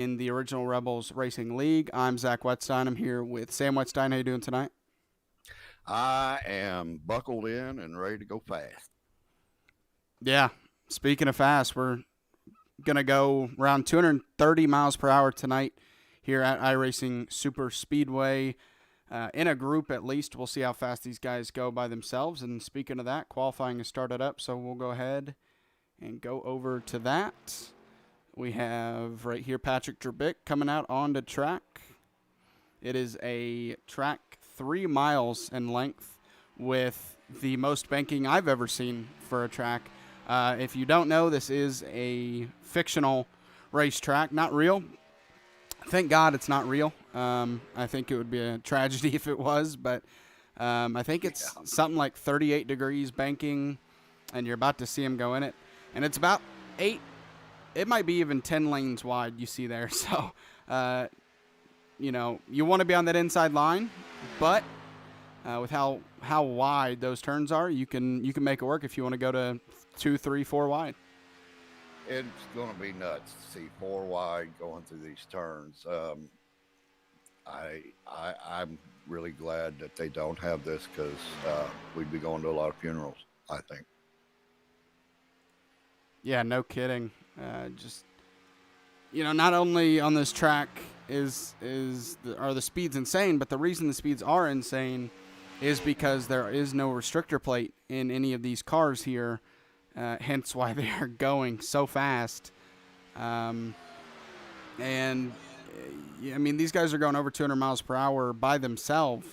in the Original Rebels Racing League. I'm Zach Wetstein. I'm here with Sam Wetstein. How you doing tonight? I am buckled in and ready to go fast. Yeah. Speaking of fast, we're gonna go around 230 miles per hour tonight here at Iracing Super Speedway. In a group at least. We'll see how fast these guys go by themselves. And speaking of that, qualifying has started up, so we'll go ahead and go over to that. We have right here Patrick Drabik coming out onto track. It is a track 3 miles in length with the most banking I've ever seen for a track. If you don't know, this is a fictional racetrack, not real. Thank God it's not real. I think it would be a tragedy if it was, but I think it's something like 38 degrees banking, and you're about to see him go in it. And it's about 8, it might be even 10 lanes wide you see there. So, you want to be on that inside line, but with how wide those turns are, you can make it work if you want to go to 2, 3, 4 wide. It's going to be nuts to see 4 wide going through these turns. I'm really glad that they don't have this because we'd be going to a lot of funerals, I think. Yeah, no kidding. Not only on this track are the speeds insane, but the reason the speeds are insane is because there is no restrictor plate in any of these cars here, hence why they are going so fast. These guys are going over 200 miles per hour by themselves,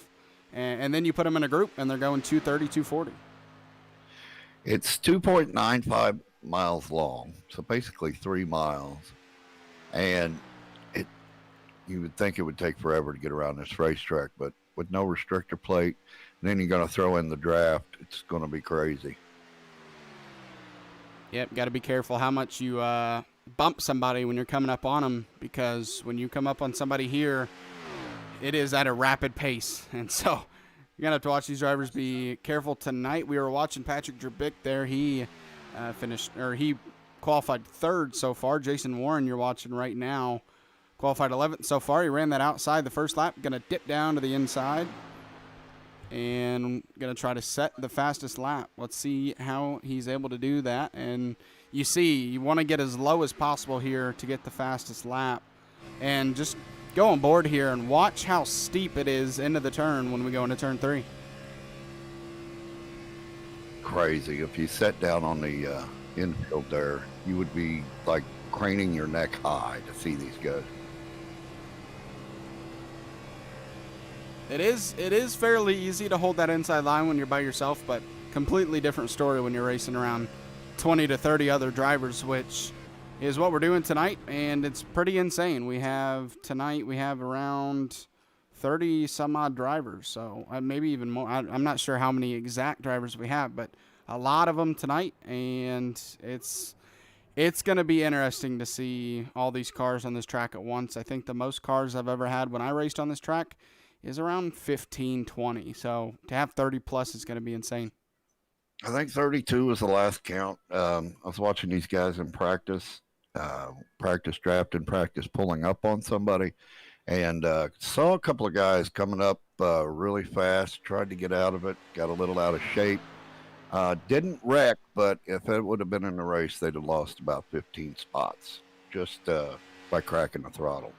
and then you put them in a group, and they're going 230, 240. It's 2.95 miles long, so basically 3 miles. And you would think it would take forever to get around this racetrack, but with no restrictor plate, and then you're going to throw in the draft, it's going to be crazy. Yep, got to be careful how much you bump somebody when you're coming up on them, because when you come up on somebody here, it is at a rapid pace. And so you're going to have to watch these drivers be careful tonight. We were watching Patrick Drabik there. He he qualified 3rd so far. Jason Warren, you're watching right now, qualified 11th so far. He ran that outside the first lap. Going to dip down to the inside and going to try to set the fastest lap. Let's see how he's able to do that. And you want to get as low as possible here to get the fastest lap. And just go on board here and watch how steep it is into the turn when we go into turn 3. Crazy. If you sat down on the infield there, you would be like craning your neck high to see these guys. It is fairly easy to hold that inside line when you're by yourself, but completely different story when you're racing around 20 to 30 other drivers, which is what we're doing tonight, and it's pretty insane. Tonight we have around 30 some odd drivers, so maybe even more. I'm not sure how many exact drivers we have, but a lot of them tonight, and it's going to be interesting to see all these cars on this track at once. I think the most cars I've ever had when I raced on this track is around 15, 20. So to have 30 plus is going to be insane. I think 32 was the last count. I was watching these guys in practice drafting, practice pulling up on somebody, and saw a couple of guys coming up really fast, tried to get out of it, got a little out of shape. Didn't wreck, but if it would have been in the race, they'd have lost about 15 spots just by cracking the throttle.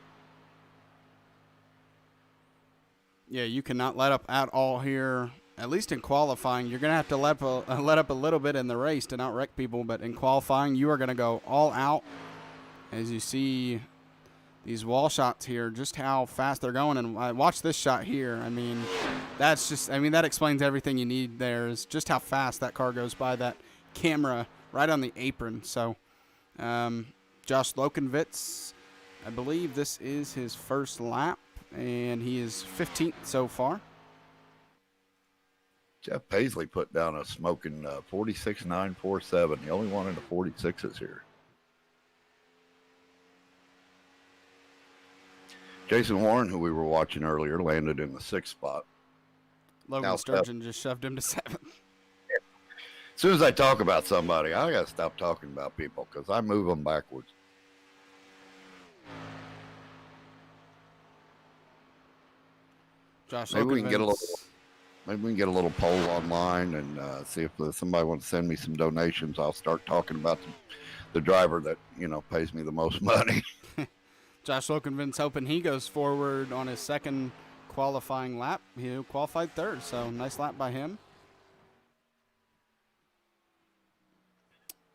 Yeah, you cannot let up at all here, at least in qualifying. You're going to have to let up a little bit in the race to not wreck people, but in qualifying, you are going to go all out. As you see these wall shots here, just how fast they're going. And watch this shot here. That explains everything you need there, is just how fast that car goes by that camera right on the apron. So, Josh Lokenvitz, I believe this is his first lap, and he is 15th so far. Jeff Paisley put down a smoking 46.947. The only one in the 46s here. Jason Warren, who we were watching earlier, landed in the 6th spot. Logan Sturgeon just shoved him to 7th. As soon as I talk about somebody, I got to stop talking about people because I move them backwards. Josh Maybe we can get a little. Lokenvins. Maybe we can get a little poll online and see if somebody wants to send me some donations. I'll start talking about the driver that pays me the most money. Josh Lokenvins hoping he goes forward on his second qualifying lap. He qualified third, so nice lap by him.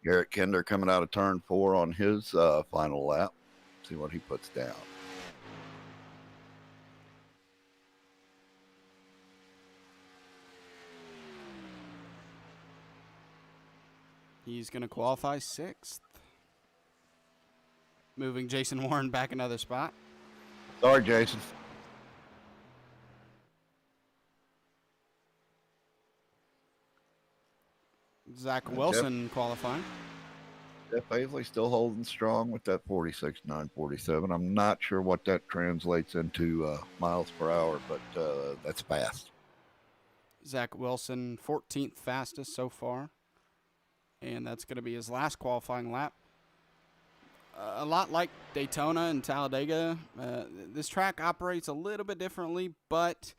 Garrett Kinder coming out of turn 4 on his final lap. See what he puts down. He's going to qualify 6th. Moving Jason Warren back another spot. Sorry, Jason. Zach Wilson qualifying. Jeff Paisley still holding strong with that 46.947. I'm not sure what that translates into miles per hour, but that's fast. Zach Wilson, 14th fastest so far. And that's going to be his last qualifying lap. A lot like Daytona and Talladega, this track operates a little bit differently, but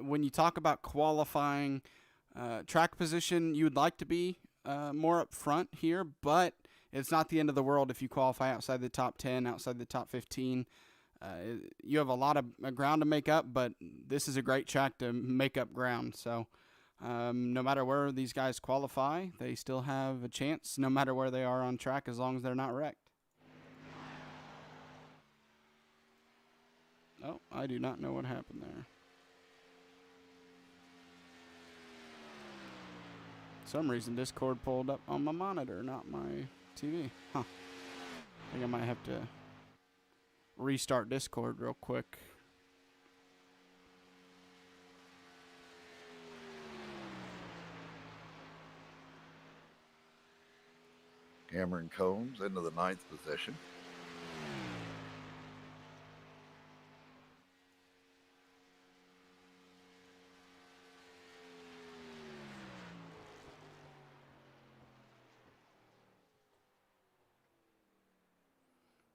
when you talk about qualifying track position, you would like to be more up front here, but it's not the end of the world if you qualify outside the top 10, outside the top 15. You have a lot of ground to make up, but this is a great track to make up ground. So no matter where these guys qualify, they still have a chance no matter where they are on track as long as they're not wrecked. Oh, I do not know what happened there. For some reason, Discord pulled up on my monitor, not my TV. Huh. I think I might have to restart Discord real quick. Cameron Combs into the 9th position.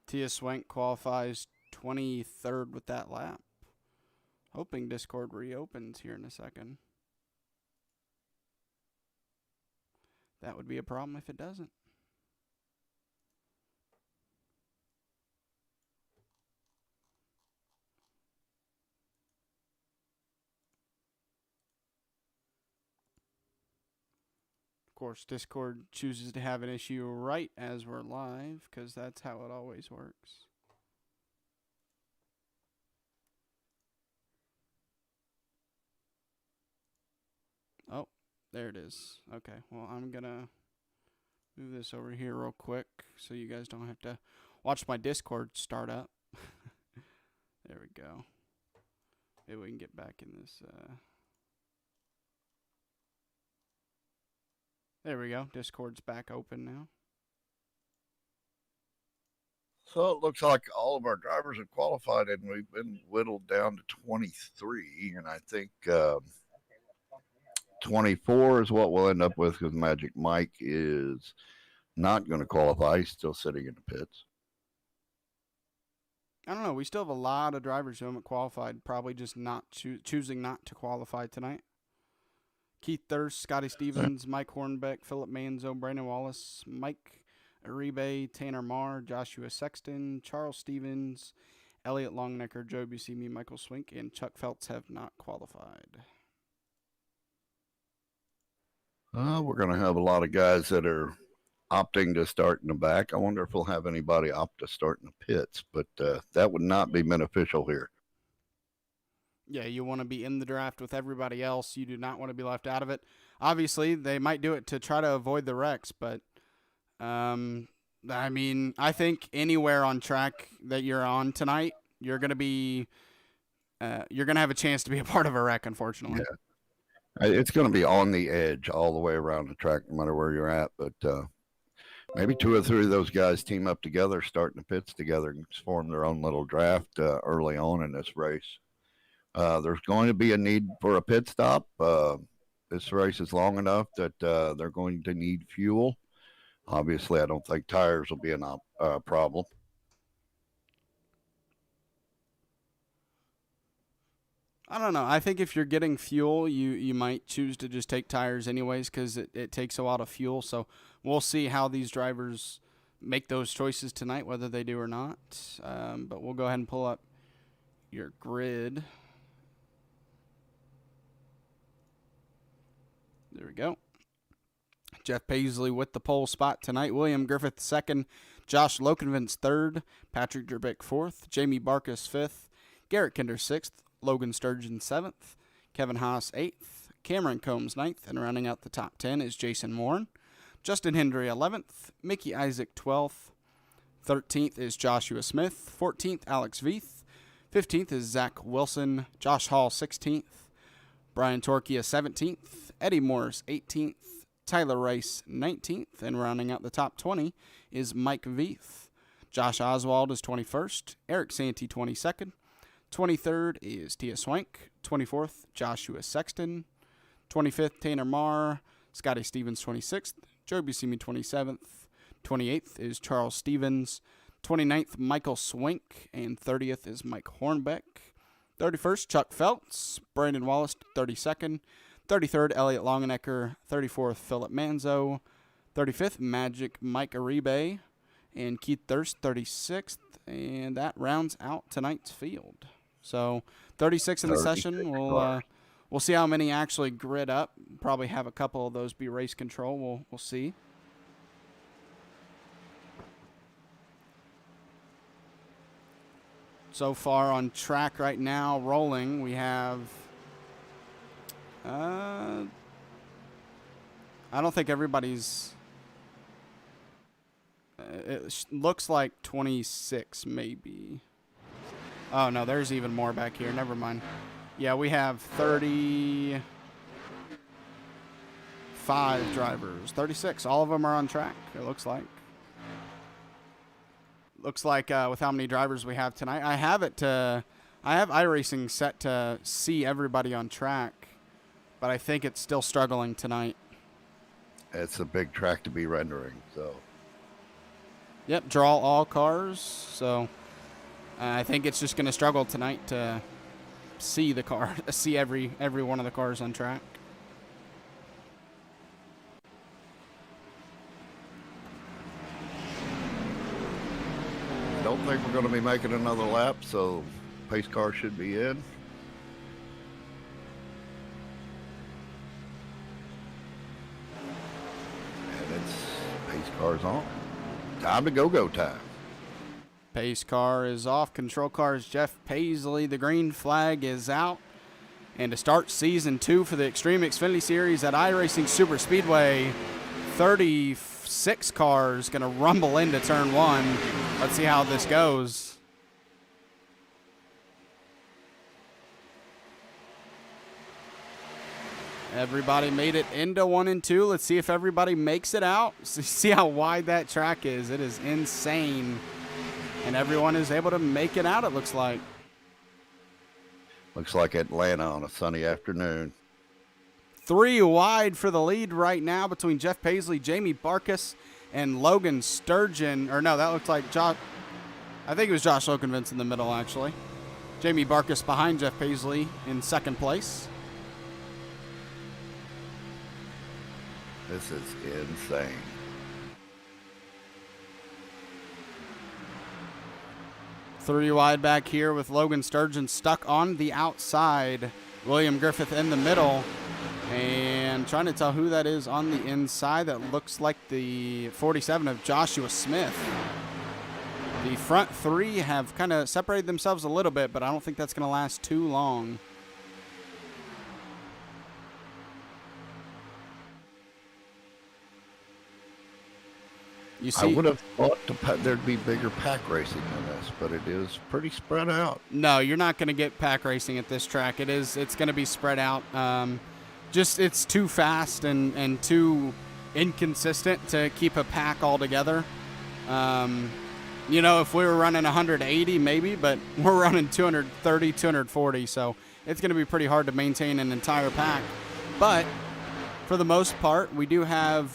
Tia Swank qualifies 23rd with that lap. Hoping Discord reopens here in a second. That would be a problem if it doesn't. Of course, Discord chooses to have an issue right as we're live, because that's how it always works. Oh, there it is. Okay, well, I'm going to move this over here real quick so you guys don't have to watch my Discord start up. There we go. Maybe we can get back in this... There we go. Discord's back open now. So it looks like all of our drivers have qualified, and we've been whittled down to 23. And I think 24 is what we'll end up with because Magic Mike is not going to qualify. He's still sitting in the pits. I don't know. We still have a lot of drivers who haven't qualified, probably just not choosing not to qualify tonight. Keith Thurst, Scotty Stevens, Mike Hornbeck, Philip Manzo, Brandon Wallace, Mike Uribe, Tanner Marr, Joshua Sexton, Charles Stevens, Elliot Longnecker, Joe Buscemi, Michael Swink, and Chuck Feltz have not qualified. We're going to have a lot of guys that are opting to start in the back. I wonder if we'll have anybody opt to start in the pits, but that would not be beneficial here. Yeah, you want to be in the draft with everybody else. You do not want to be left out of it. Obviously, they might do it to try to avoid the wrecks, but I mean, I think anywhere on track that you're on tonight, you're going to be you're going to have a chance to be a part of a wreck, unfortunately. Yeah. It's going to be on the edge all the way around the track, no matter where you're at, but maybe 2 or 3 of those guys team up together, start in the pits together, and form their own little draft early on in this race. There's going to be a need for a pit stop. This race is long enough that they're going to need fuel. Obviously, I don't think tires will be a problem. I don't know. I think if you're getting fuel, you might choose to just take tires anyways because it takes a lot of fuel. So we'll see how these drivers make those choices tonight, whether they do or not. But we'll go ahead and pull up your grid. There we go. Jeff Paisley with the pole spot tonight. William Griffith second. Josh Lokenvins third. Patrick Drbick fourth. Jamie Barkas fifth. Garrett Kinder sixth. Logan Sturgeon seventh. Kevin Haas eighth. Cameron Combs ninth. And rounding out the top 10 is Jason Warren. Justin Hendry 11th. Mickey Isaac 12th. 13th is Joshua Smith. 14th, Alex Veith. 15th is Zach Wilson. Josh Hall 16th. Brian Torquia 17th. Eddie Morris 18th. Tyler Rice 19th. And rounding out the top 20 is Mike Veith. Josh Oswald is 21st. Eric Santee 22nd. 23rd is Tia Swank. 24th, Joshua Sexton. 25th, Tanner Marr. Scotty Stevens 26th. Joe Buscemi 27th. 28th is Charles Stevens. 29th, Michael Swink. And 30th is Mike Hornbeck. 31st, Chuck Feltz. Brandon Wallace 32nd. 33rd, Elliot Longenecker. 34th, Philip Manzo. 35th, Magic Mike Aribe. And Keith Thurst 36th. And that rounds out tonight's field. So 36 in the session. We'll see how many actually grid up. Probably have a couple of those be race control. We'll see. So far on track right now, rolling, we have... I don't think everybody's... it looks like 26 maybe. Oh, no, there's even more back here. Never mind. Yeah, we have 35 drivers. 36. All of them are on track, it looks like. Looks like with how many drivers we have tonight. I have Iracing set to see everybody on track, but I think it's still struggling tonight. It's a big track to be rendering, so. Yep, draw all cars. So I think it's just going to struggle tonight to see the car, see every one of the cars on track. Don't think we're going to be making another lap, so pace car should be in. And it's pace car's on. Time to go time. Pace car is off. Control car is Jeff Paisley. The green flag is out. And to start season 2 for the Xtreme Xfinity Series at Iracing Super Speedway, 36 cars going to rumble into turn 1. Let's see how this goes. Everybody made it into 1 and 2. Let's see if everybody makes it out. See how wide that track is. It is insane. And everyone is able to make it out, it looks like. Looks like Atlanta on a sunny afternoon. 3 wide for the lead right now between Jeff Paisley, Jamie Barkas, and Logan Sturgeon. Or no, that looks like Josh. I think it was Josh Lokenvins in the middle, actually. Jamie Barkas behind Jeff Paisley in second place. This is insane. Three wide back here with Logan Sturgeon stuck on the outside. William Griffith in the middle. And trying to tell who that is on the inside. That looks like the 47 of Joshua Smith. The front 3 have kind of separated themselves a little bit, but I don't think that's going to last too long. You see, I would have thought there'd be bigger pack racing than this, but it is pretty spread out. No, you're not going to get pack racing at this track. It's going to be spread out. It's too fast and too inconsistent to keep a pack all together. If we were running 180 maybe, but we're running 230, 240, so it's going to be pretty hard to maintain an entire pack. But for the most part, we do have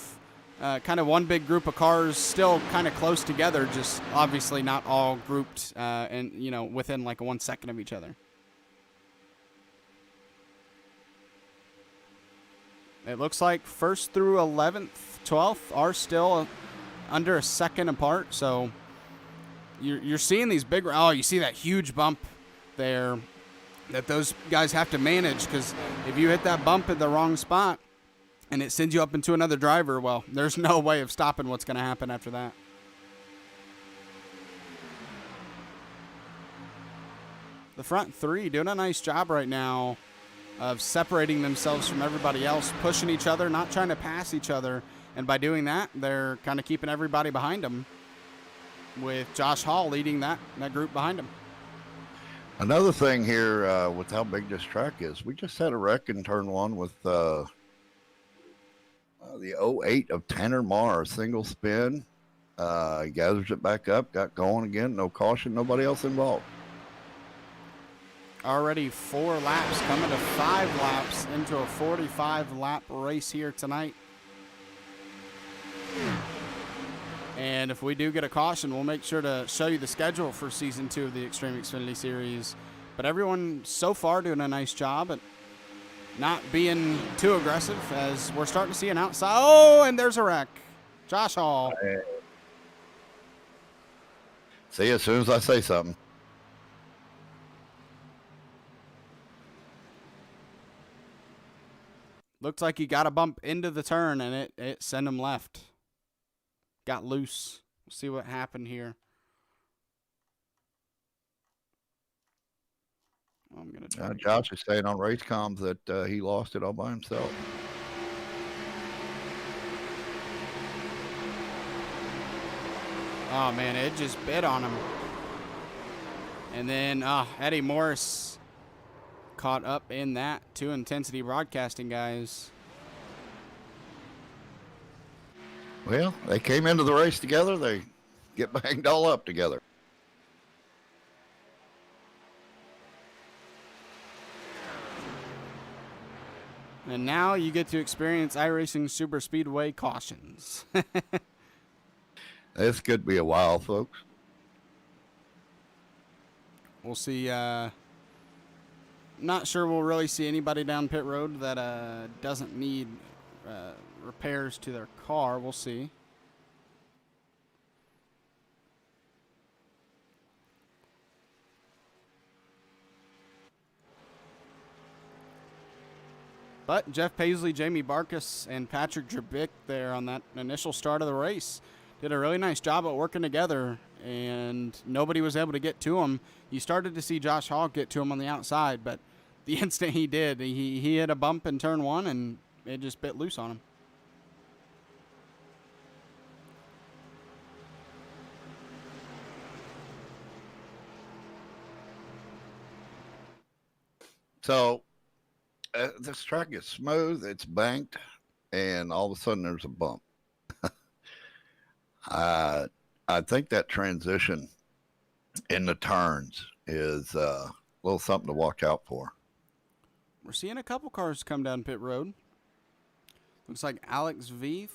kind of one big group of cars still kind of close together, just obviously not all grouped and within like 1 second of each other. It looks like 1st through 11th, 12th are still under a second apart. So you're seeing these big. Oh, you see that huge bump there that those guys have to manage, because if you hit that bump at the wrong spot and it sends you up into another driver, well, there's no way of stopping what's going to happen after that. The front three doing a nice job right now of separating themselves from everybody else, pushing each other, not trying to pass each other. And by doing that, they're kind of keeping everybody behind them, with Josh Hall leading that group behind him. Another thing here with how big this track is, we just had a wreck in turn one with the 08 of Tanner Marr, single spin. He gathers it back up, got going again, no caution, nobody else involved. Already 4 laps, coming to 5 laps into a 45-lap race here tonight. And if we do get a caution, we'll make sure to show you the schedule for Season 2 of the Xtreme Xfinity Series. But everyone so far doing a nice job at not being too aggressive, as we're starting to see an outside. Oh, and there's a wreck. Josh Hall. See, as soon as I say something. Looks like he got a bump into the turn, and it sent him left. Got loose. We'll see what happened here. I'm gonna try. Josh is saying on race comms that he lost it all by himself. Oh, man, it just bit on him. And then Eddie Morris caught up in that. 2 Intensity Broadcasting guys. Well, they came into the race together. They get banged all up together. And now you get to experience Iracing Super Speedway cautions. This could be a while, folks. We'll see. Not sure we'll really see anybody down pit road that doesn't need repairs to their car. We'll see. But Jeff Paisley, Jamie Barkus, and Patrick Drabick there on that initial start of the race did a really nice job at working together, and nobody was able to get to him. You started to see Josh Hall get to him on the outside, but the instant he did, he hit a bump in turn one, and it just bit loose on him. So this track is smooth, it's banked, and all of a sudden there's a bump. I think that transition in the turns is a little something to watch out for. We're seeing a couple cars come down pit road. Looks like Alex Veith,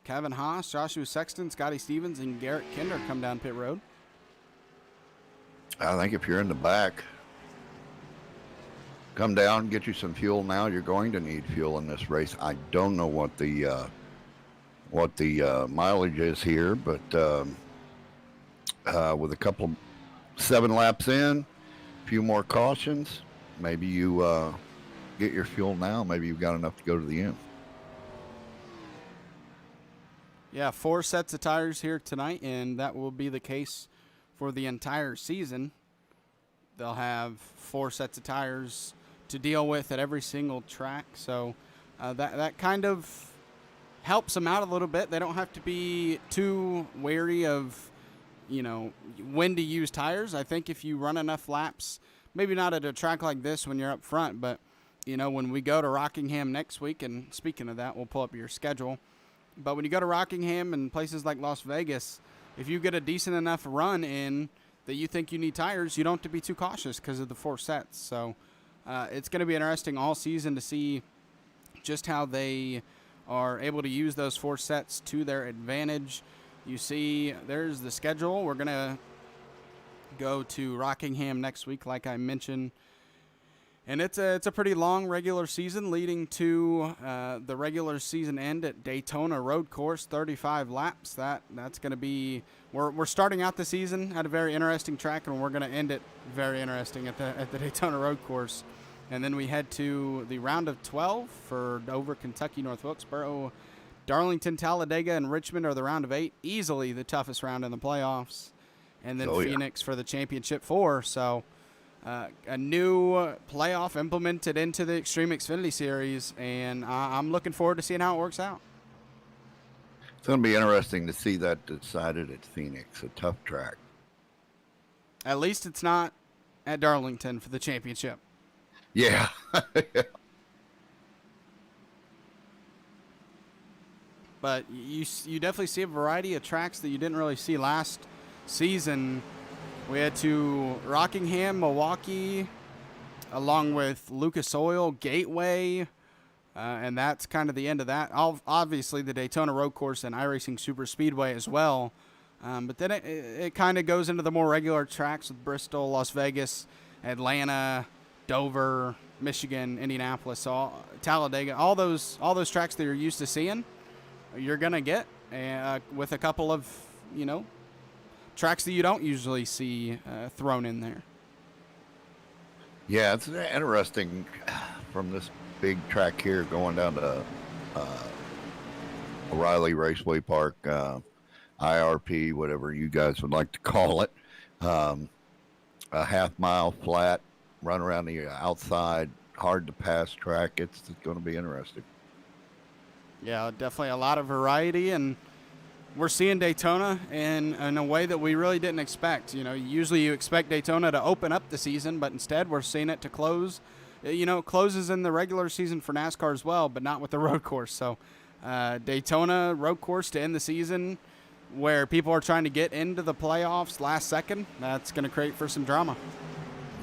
Kevin Haas, Joshua Sexton, Scotty Stevens, and Garrett Kinder come down pit road. I think if you're in the back, come down, get you some fuel now. You're going to need fuel in this race. I don't know what the mileage is here, but with a couple 7 laps in, a few more cautions, maybe you get your fuel now. Maybe you've got enough to go to the end. Yeah, 4 sets of tires here tonight, and that will be the case for the entire season. They'll have 4 sets of tires to deal with at every single track, so that kind of helps them out a little bit. They don't have to be too wary of, when to use tires. I think if you run enough laps, maybe not at a track like this when you're up front, but, when we go to Rockingham next week, and speaking of that, we'll pull up your schedule. But when you go to Rockingham and places like Las Vegas, if you get a decent enough run in that you think you need tires, you don't have to be too cautious because of the 4 sets. So it's going to be interesting all season to see just how they are able to use those 4 sets to their advantage. You see, there's the schedule. We're going to go to Rockingham next week, like I mentioned. And it's a pretty long regular season, leading to the regular season end at Daytona Road Course, 35 laps. That's going to be we're starting out the season at a very interesting track, and we're going to end it very interesting at the Daytona Road Course. And then we head to the round of 12 for Dover, Kentucky, North Wilkesboro, Darlington, Talladega, and Richmond are the round of 8, easily the toughest round in the playoffs. And then Phoenix for the championship 4. So a new playoff implemented into the Xtreme Xfinity Series, and I'm looking forward to seeing how it works out. It's going to be interesting to see that decided at Phoenix, a tough track. At least it's not at Darlington for the championship. Yeah. But you definitely see a variety of tracks that you didn't really see last season. We had to Rockingham, Milwaukee, along with Lucas Oil, Gateway, and that's kind of the end of that. Obviously, the Daytona Road Course and Iracing Super Speedway as well. But then it kind of goes into the more regular tracks with Bristol, Las Vegas, Atlanta, Dover, Michigan, Indianapolis, so Talladega, all those tracks that you're used to seeing, you're gonna get with a couple of tracks that you don't usually see thrown in there. Yeah, it's interesting from this big track here going down to O'Reilly Raceway Park, IRP, whatever you guys would like to call it. A half-mile flat, run around the outside, hard to pass track. It's going to be interesting. Yeah, definitely a lot of variety, and we're seeing Daytona in a way that we really didn't expect. Usually you expect Daytona to open up the season, but instead we're seeing it to close. It closes in the regular season for NASCAR as well, but not with the road course. So Daytona Road Course to end the season where people are trying to get into the playoffs last second, that's going to create for some drama.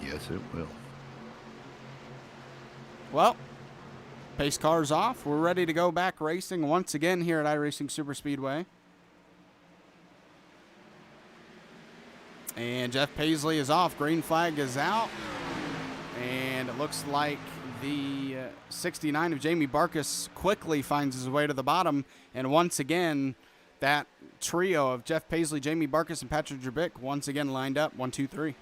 Yes, it will. Well, pace car's off. We're ready to go back racing once again here at Iracing Super Speedway. And Jeff Paisley is off. Green flag is out. And it looks like the 69 of Jamie Barkus quickly finds his way to the bottom. And once again, that trio of Jeff Paisley, Jamie Barkus, and Patrick Drabick once again lined up 1, 2, 3.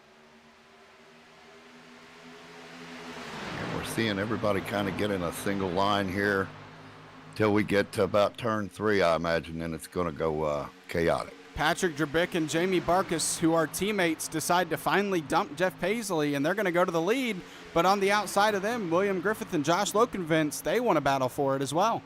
And we're seeing everybody kind of get in a single line here till we get to about turn 3, I imagine, and it's going to go chaotic. Patrick Drabick and Jamie Barkus, who are teammates, decide to finally dump Jeff Paisley, and they're going to go to the lead. But on the outside of them, William Griffith and Josh Lokenvents, they want to battle for it as well.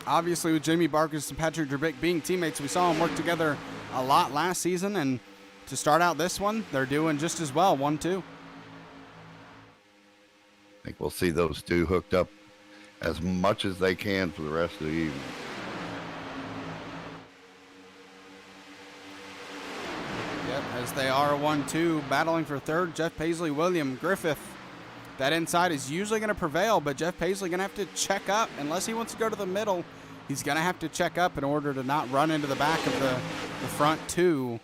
Obviously, with Jamie Barkus and Patrick Drabick being teammates, we saw them work together a lot last season, and to start out this one, they're doing just as well, 1, 2. I think we'll see those two hooked up as much as they can for the rest of the evening. Yep, as they are 1, 2, battling for third, Jeff Paisley, William Griffith. That inside is usually going to prevail, but Jeff Paisley going to have to check up. Unless he wants to go to the middle, he's going to have to check up in order to not run into the back of the front two,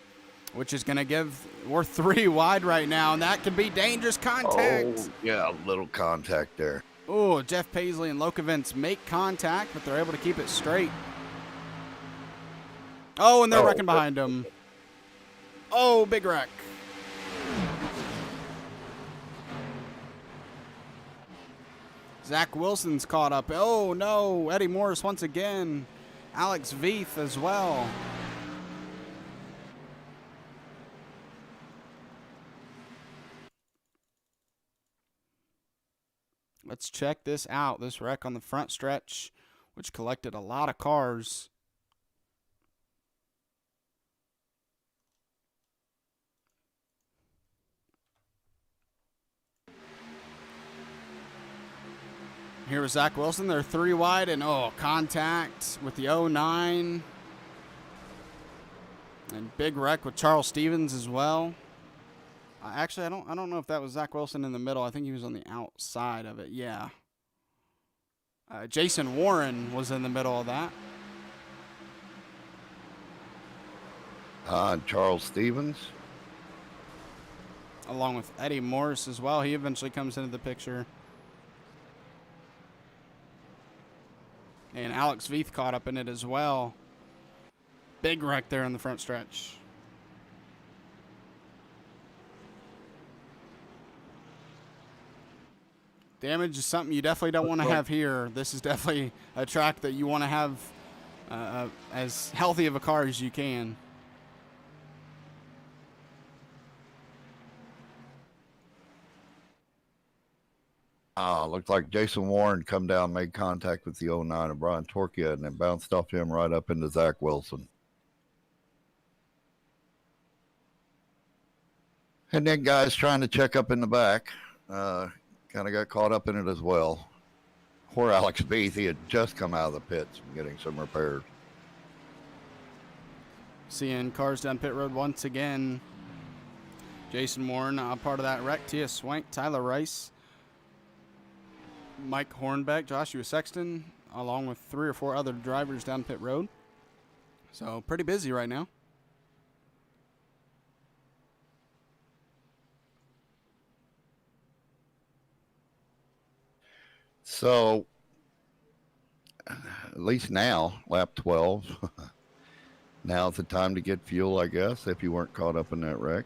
which is going to give, we're 3 wide right now, and that could be dangerous contact. Oh, yeah, a little contact there. Oh, Jeff Paisley and Lokenvents make contact, but they're able to keep it straight. Oh, and they're wrecking behind him. Oh, big wreck. Zach Wilson's caught up. Oh, no. Eddie Morris once again. Alex Veith as well. Let's check this out. This wreck on the front stretch, which collected a lot of cars. Here was Zach Wilson. They're 3 wide, and contact with the 09. And big wreck with Charles Stevens as well. Actually, I don't know if that was Zach Wilson in the middle. I think he was on the outside of it. Yeah. Jason Warren was in the middle of that. And Charles Stevens. Along with Eddie Morris as well. He eventually comes into the picture. And Alex Veith caught up in it as well. Big wreck there in the front stretch. Damage is something you definitely don't want to have here. This is definitely a track that you want to have as healthy of a car as you can. Looked like Jason Warren come down, made contact with the 09 of Brian Torquia, and then bounced off him right up into Zach Wilson. And then guys trying to check up in the back kind of got caught up in it as well. Poor Alex Veith, he had just come out of the pits and getting some repairs. Seeing cars down pit road once again. Jason Warren, part of that wreck. Tia Swank, Tyler Rice, Mike Hornbeck, Joshua Sexton, along with 3 or 4 other drivers down pit road. So pretty busy right now. So, at least now, lap 12, now's the time to get fuel, I guess, if you weren't caught up in that wreck.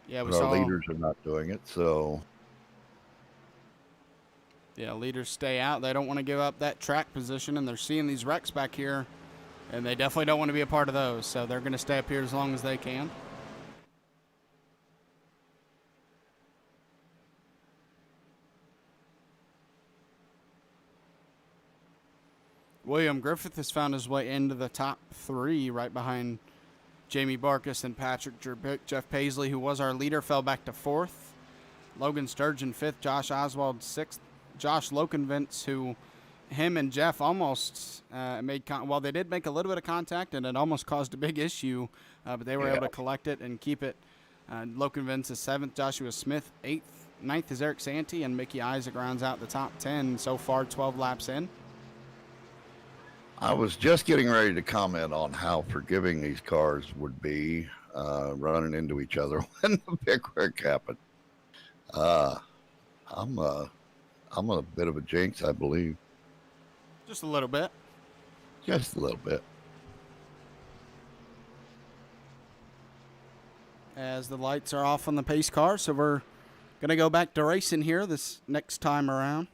Yeah, but our leaders are not doing it, so. Yeah, leaders stay out. They don't want to give up that track position, and they're seeing these wrecks back here, and they definitely don't want to be a part of those, so they're going to stay up here as long as they can. William Griffith has found his way into the top 3 right behind Jamie Barkus and Patrick Jerbick. Jeff Paisley, who was our leader, fell back to 4th. Logan Sturgeon 5th. Josh Oswald 6th. Josh Lokenvintz, who him and Jeff almost made well, they did make a little bit of contact, and it almost caused a big issue, but they were able to collect it and keep it. Lokenvintz is 7th. Joshua Smith 8th. 9th is Eric Santee, and Mickey Isaac rounds out the top 10 so far, 12 laps in. I was just getting ready to comment on how forgiving these cars would be running into each other when the big wreck happened. I'm a bit of a jinx, I believe. Just a little bit. Just a little bit. As the lights are off on the pace car, so we're going to go back to racing here this next time around.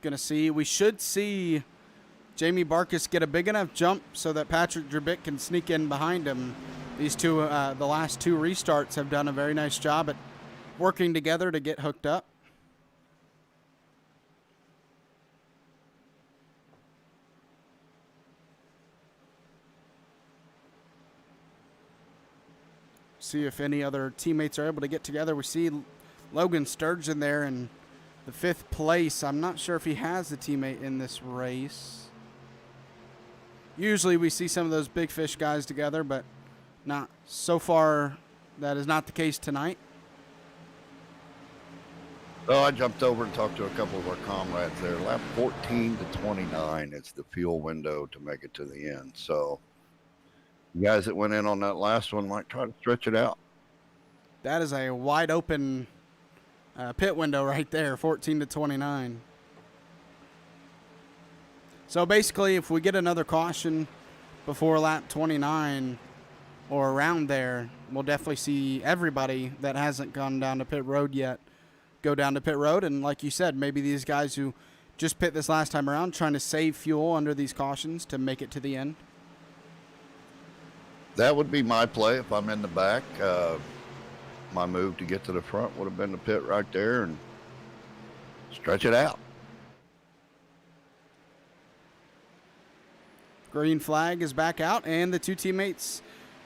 We should see Jamie Barkus get a big enough jump so that Patrick Jerbick can sneak in behind him. These two, the last 2 restarts have done a very nice job at working together to get hooked up. See if any other teammates are able to get together. We see Logan Sturgeon there in the 5th place. I'm not sure if he has a teammate in this race. Usually we see some of those big fish guys together, but not so far. That is not the case tonight. So I jumped over and talked to a couple of our comrades there. Lap 14 to 29, it's the fuel window to make it to the end. So you guys that went in on that last one might try to stretch it out. That is a wide open pit window right there, 14 to 29. So basically, if we get another caution before lap 29 or around there, we'll definitely see everybody that hasn't gone down to pit road yet go down to pit road. And like you said, maybe these guys who just pit this last time around trying to save fuel under these cautions to make it to the end. That would be my play if I'm in the back. My move to get to the front would have been the pit right there and stretch it out. Green flag is back out, and the 2 teammates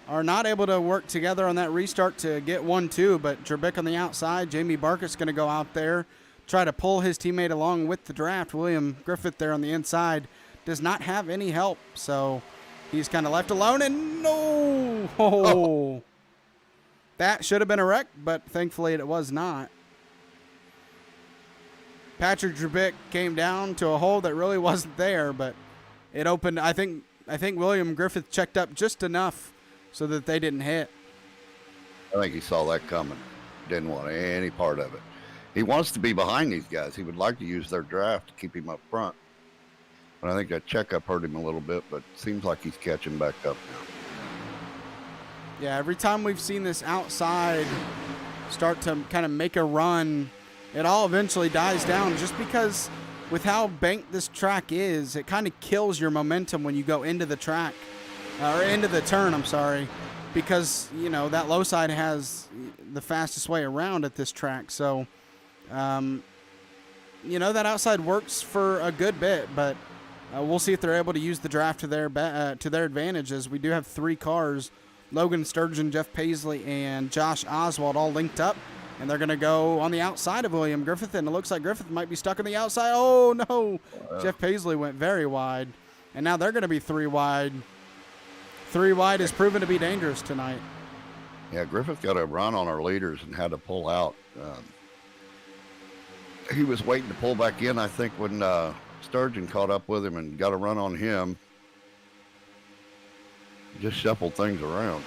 are not able to work together on that restart to get 1-2, but Jerbick on the outside. Jamie Barkus going to go out there, try to pull his teammate along with the draft. William Griffith there on the inside does not have any help, so he's kind of left alone, and no! Oh. That should have been a wreck, but thankfully it was not. Patrick Drubick came down to a hole that really wasn't there, but it opened. I think William Griffith checked up just enough so that they didn't hit. I think he saw that coming. Didn't want any part of it. He wants to be behind these guys. He would like to use their draft to keep him up front. But I think that checkup hurt him a little bit, but it seems like he's catching back up now. Yeah, every time we've seen this outside start to kind of make a run, it all eventually dies down just because with how banked this track is, it kind of kills your momentum when you go into the track, or into the turn, I'm sorry, because, you know, that low side has the fastest way around at this track. So, you know, that outside works for a good bit, but we'll see if they're able to use the draft to their advantage, as we do have 3 cars, Logan Sturgeon, Jeff Paisley, and Josh Oswald all linked up, and they're going to go on the outside of William Griffith, and it looks like Griffith might be stuck on the outside. Oh, no. Wow. Jeff Paisley went very wide, and now they're going to be 3 wide. 3 wide has proven to be dangerous tonight. Yeah, Griffith got a run on our leaders and had to pull out. He was waiting to pull back in, I think, when Sturgeon caught up with him and got a run on him. Just shuffled things around.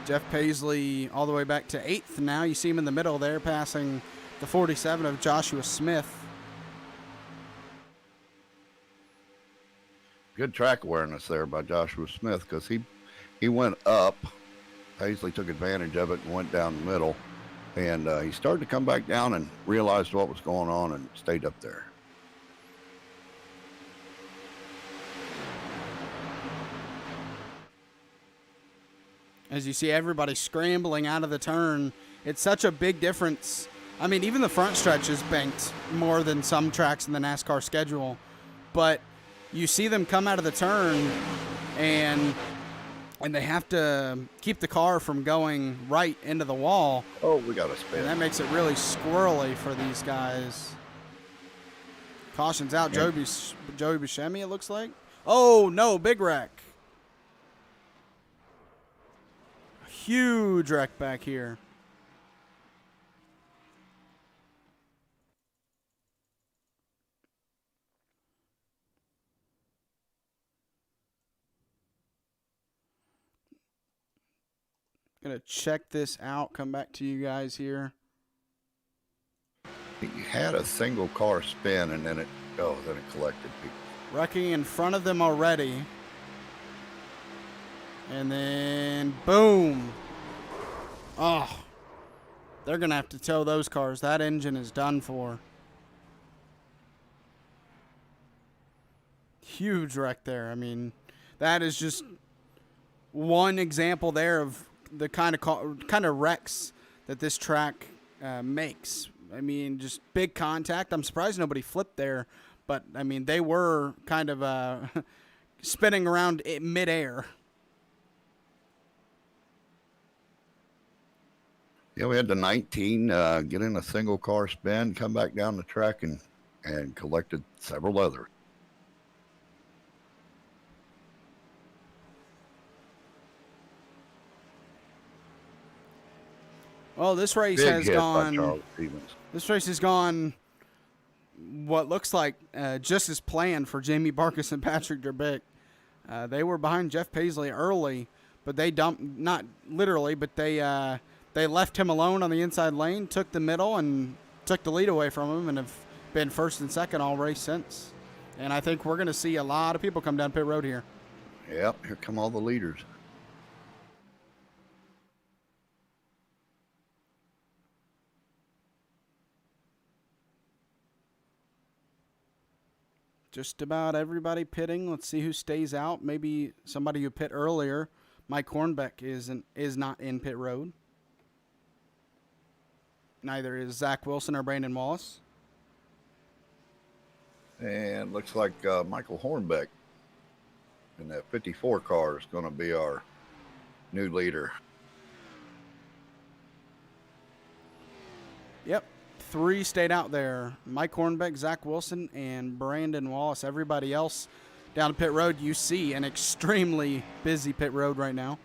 Jeff Paisley all the way back to 8th now. You see him in the middle there, passing the 47 of Joshua Smith. Good track awareness there by Joshua Smith, because he went up. Paisley took advantage of it and went down the middle. And he started to come back down and realized what was going on and stayed up there. As you see everybody scrambling out of the turn, it's such a big difference. I mean, even the front stretch is banked more than some tracks in the NASCAR schedule. But you see them come out of the turn, and they have to keep the car from going right into the wall. Oh, we got a spin. And that makes it really squirrely for these guys. Caution's out. Yeah. Joey Buscemi, it looks like. Oh, no, big wreck. Huge wreck back here. Gonna check this out, come back to you guys here. He had a single car spin, and then it collected people. Wrecking in front of them already. And then, boom. Oh, they're going to have to tow those cars. That engine is done for. Huge wreck there. I mean, that is just one example there of the kind of wrecks that this track makes. I mean, just big contact. I'm surprised nobody flipped there. But, I mean, they were kind of spinning around midair. Yeah, we had the 19 get in a single car spin, come back down the track, and collected several others. Well, this race has gone. This race has gone what looks like just as planned for Jamie Barkus and Patrick Drubick. They were behind Jeff Paisley early, but they dumped, not literally, but they left him alone on the inside lane, took the middle, and took the lead away from him, and have been first and second all race since. And I think we're going to see a lot of people come down pit road here. Yep, here come all the leaders. Just about everybody pitting. Let's see who stays out. Maybe somebody who pit earlier. Mike Hornbeck is not in pit road. Neither is Zach Wilson or Brandon Wallace. And looks like Michael Hornbeck in that 54 car is going to be our new leader. Yep. 3 stayed out there. Mike Hornbeck, Zach Wilson, and Brandon Wallace. Everybody else down pit road, you see an extremely busy pit road right now.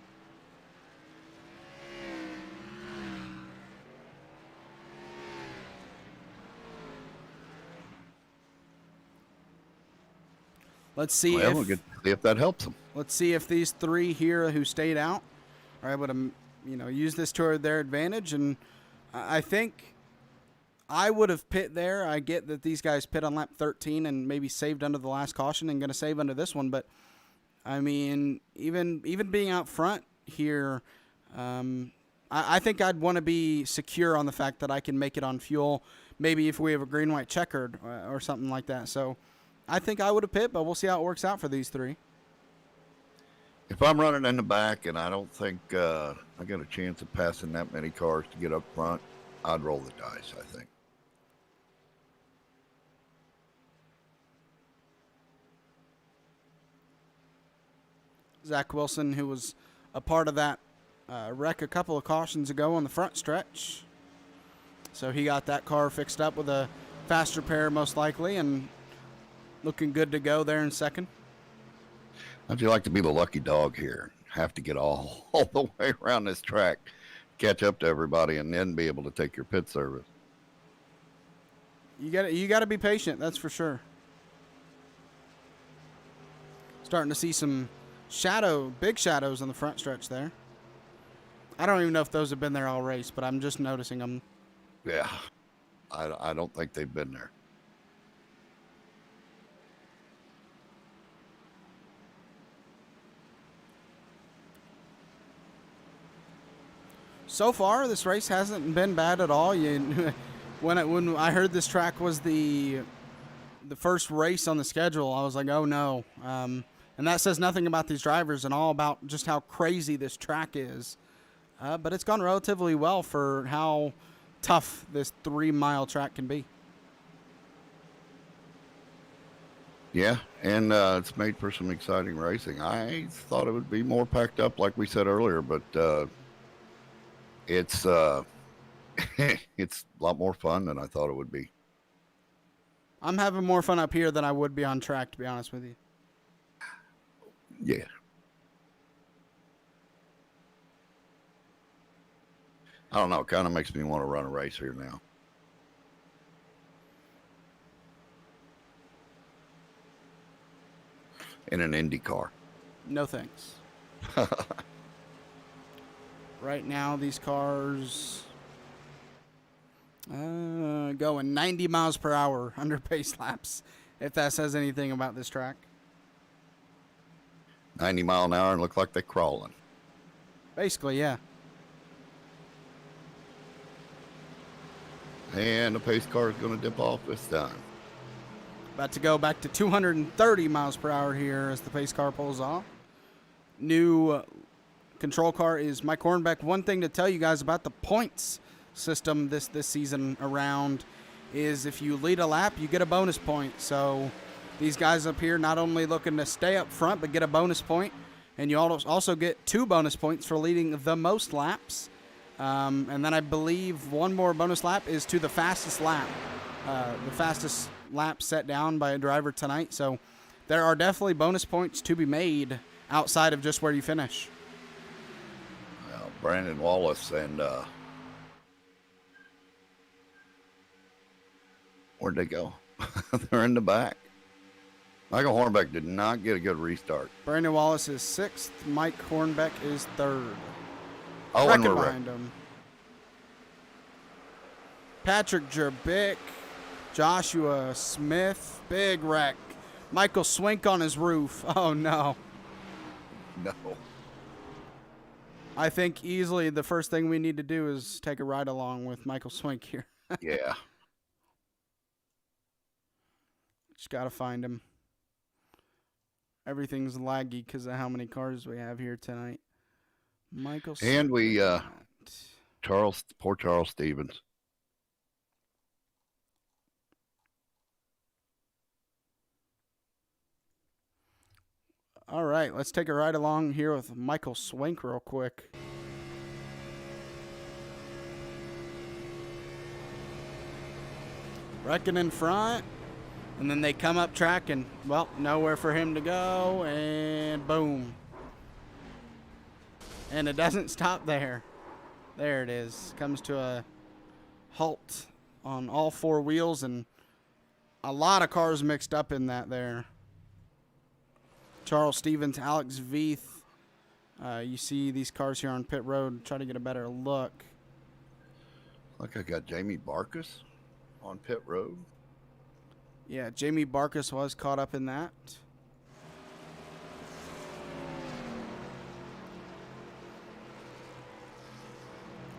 Let's see Well, we'll get to see if that helps them. let's see if these three here who stayed out are able to, use this to their advantage. And I think I would have pit there. I get that these guys pit on lap 13 and maybe saved under the last caution and going to save under this one. But, I mean, even being out front here, I think I'd want to be secure on the fact that I can make it on fuel, maybe if we have a green-white checkered or something like that. So I think I would have pit, but we'll see how it works out for these three. If I'm running in the back and I don't think I got a chance of passing that many cars to get up front, I'd roll the dice, I think. Zach Wilson, who was a part of that wreck a couple of cautions ago on the front stretch. So he got that car fixed up with a fast repair most likely and looking good to go there in second. How'd you like to be the lucky dog here? Have to get all the way around this track, catch up to everybody, and then be able to take your pit service. You got to be patient, that's for sure. Starting to see some big shadows on the front stretch there. I don't even know if those have been there all race, but I'm just noticing them. Yeah, I don't think they've been there. So far, this race hasn't been bad at all. When I heard this track was the first race on the schedule, I was like, oh no. And that says nothing about these drivers and all about just how crazy this track is. But it's gone relatively well for how tough this 3-mile track can be. Yeah, and it's made for some exciting racing. I thought it would be more packed up, like we said earlier, but it's it's a lot more fun than I thought it would be. I'm having more fun up here than I would be on track, to be honest with you. Yeah. I don't know. It kind of makes me want to run a race here now. In an Indy car. No thanks. Right now, these cars going 90 miles per hour under pace laps, if that says anything about this track. 90 mile an hour and look like they're crawling. Basically, yeah. And the pace car is going to dip off this time. About to go back to 230 miles per hour here as the pace car pulls off. New control car is Mike Hornbeck. One thing to tell you guys about the points system this season around is if you lead a lap, you get a bonus point. So these guys up here not only looking to stay up front, but get a bonus point. And you also get 2 bonus points for leading the most laps. And then I believe one more bonus lap is to the fastest lap. The fastest lap set down by a driver tonight. So there are definitely bonus points to be made outside of just where you finish. Well, Brandon Wallace and where'd they go? They're in the back. Michael Hornbeck did not get a good restart. Brandon Wallace is 6th. Mike Hornbeck is 3rd. Oh, and we're behind him. Patrick Jerbick, Joshua Smith, big wreck. Michael Swink on his roof. Oh, no. No. I think easily the first thing we need to do is take a ride along with Michael Swink here. Yeah. Just got to find him. Everything's laggy because of how many cars we have here tonight. Michael Swink. And we, poor Charles Stevens. All right, let's take a ride along here with Michael Swink real quick. Wrecking in front, and then they come up track and, well, nowhere for him to go, and boom. And it doesn't stop there. There it is. Comes to a halt on all 4 wheels, and a lot of cars mixed up in that there. Charles Stevens, Alex Veith. You see these cars here on pit road. Try to get a better look. Like I got Jamie Barkus on pit road. Yeah, Jamie Barkus was caught up in that.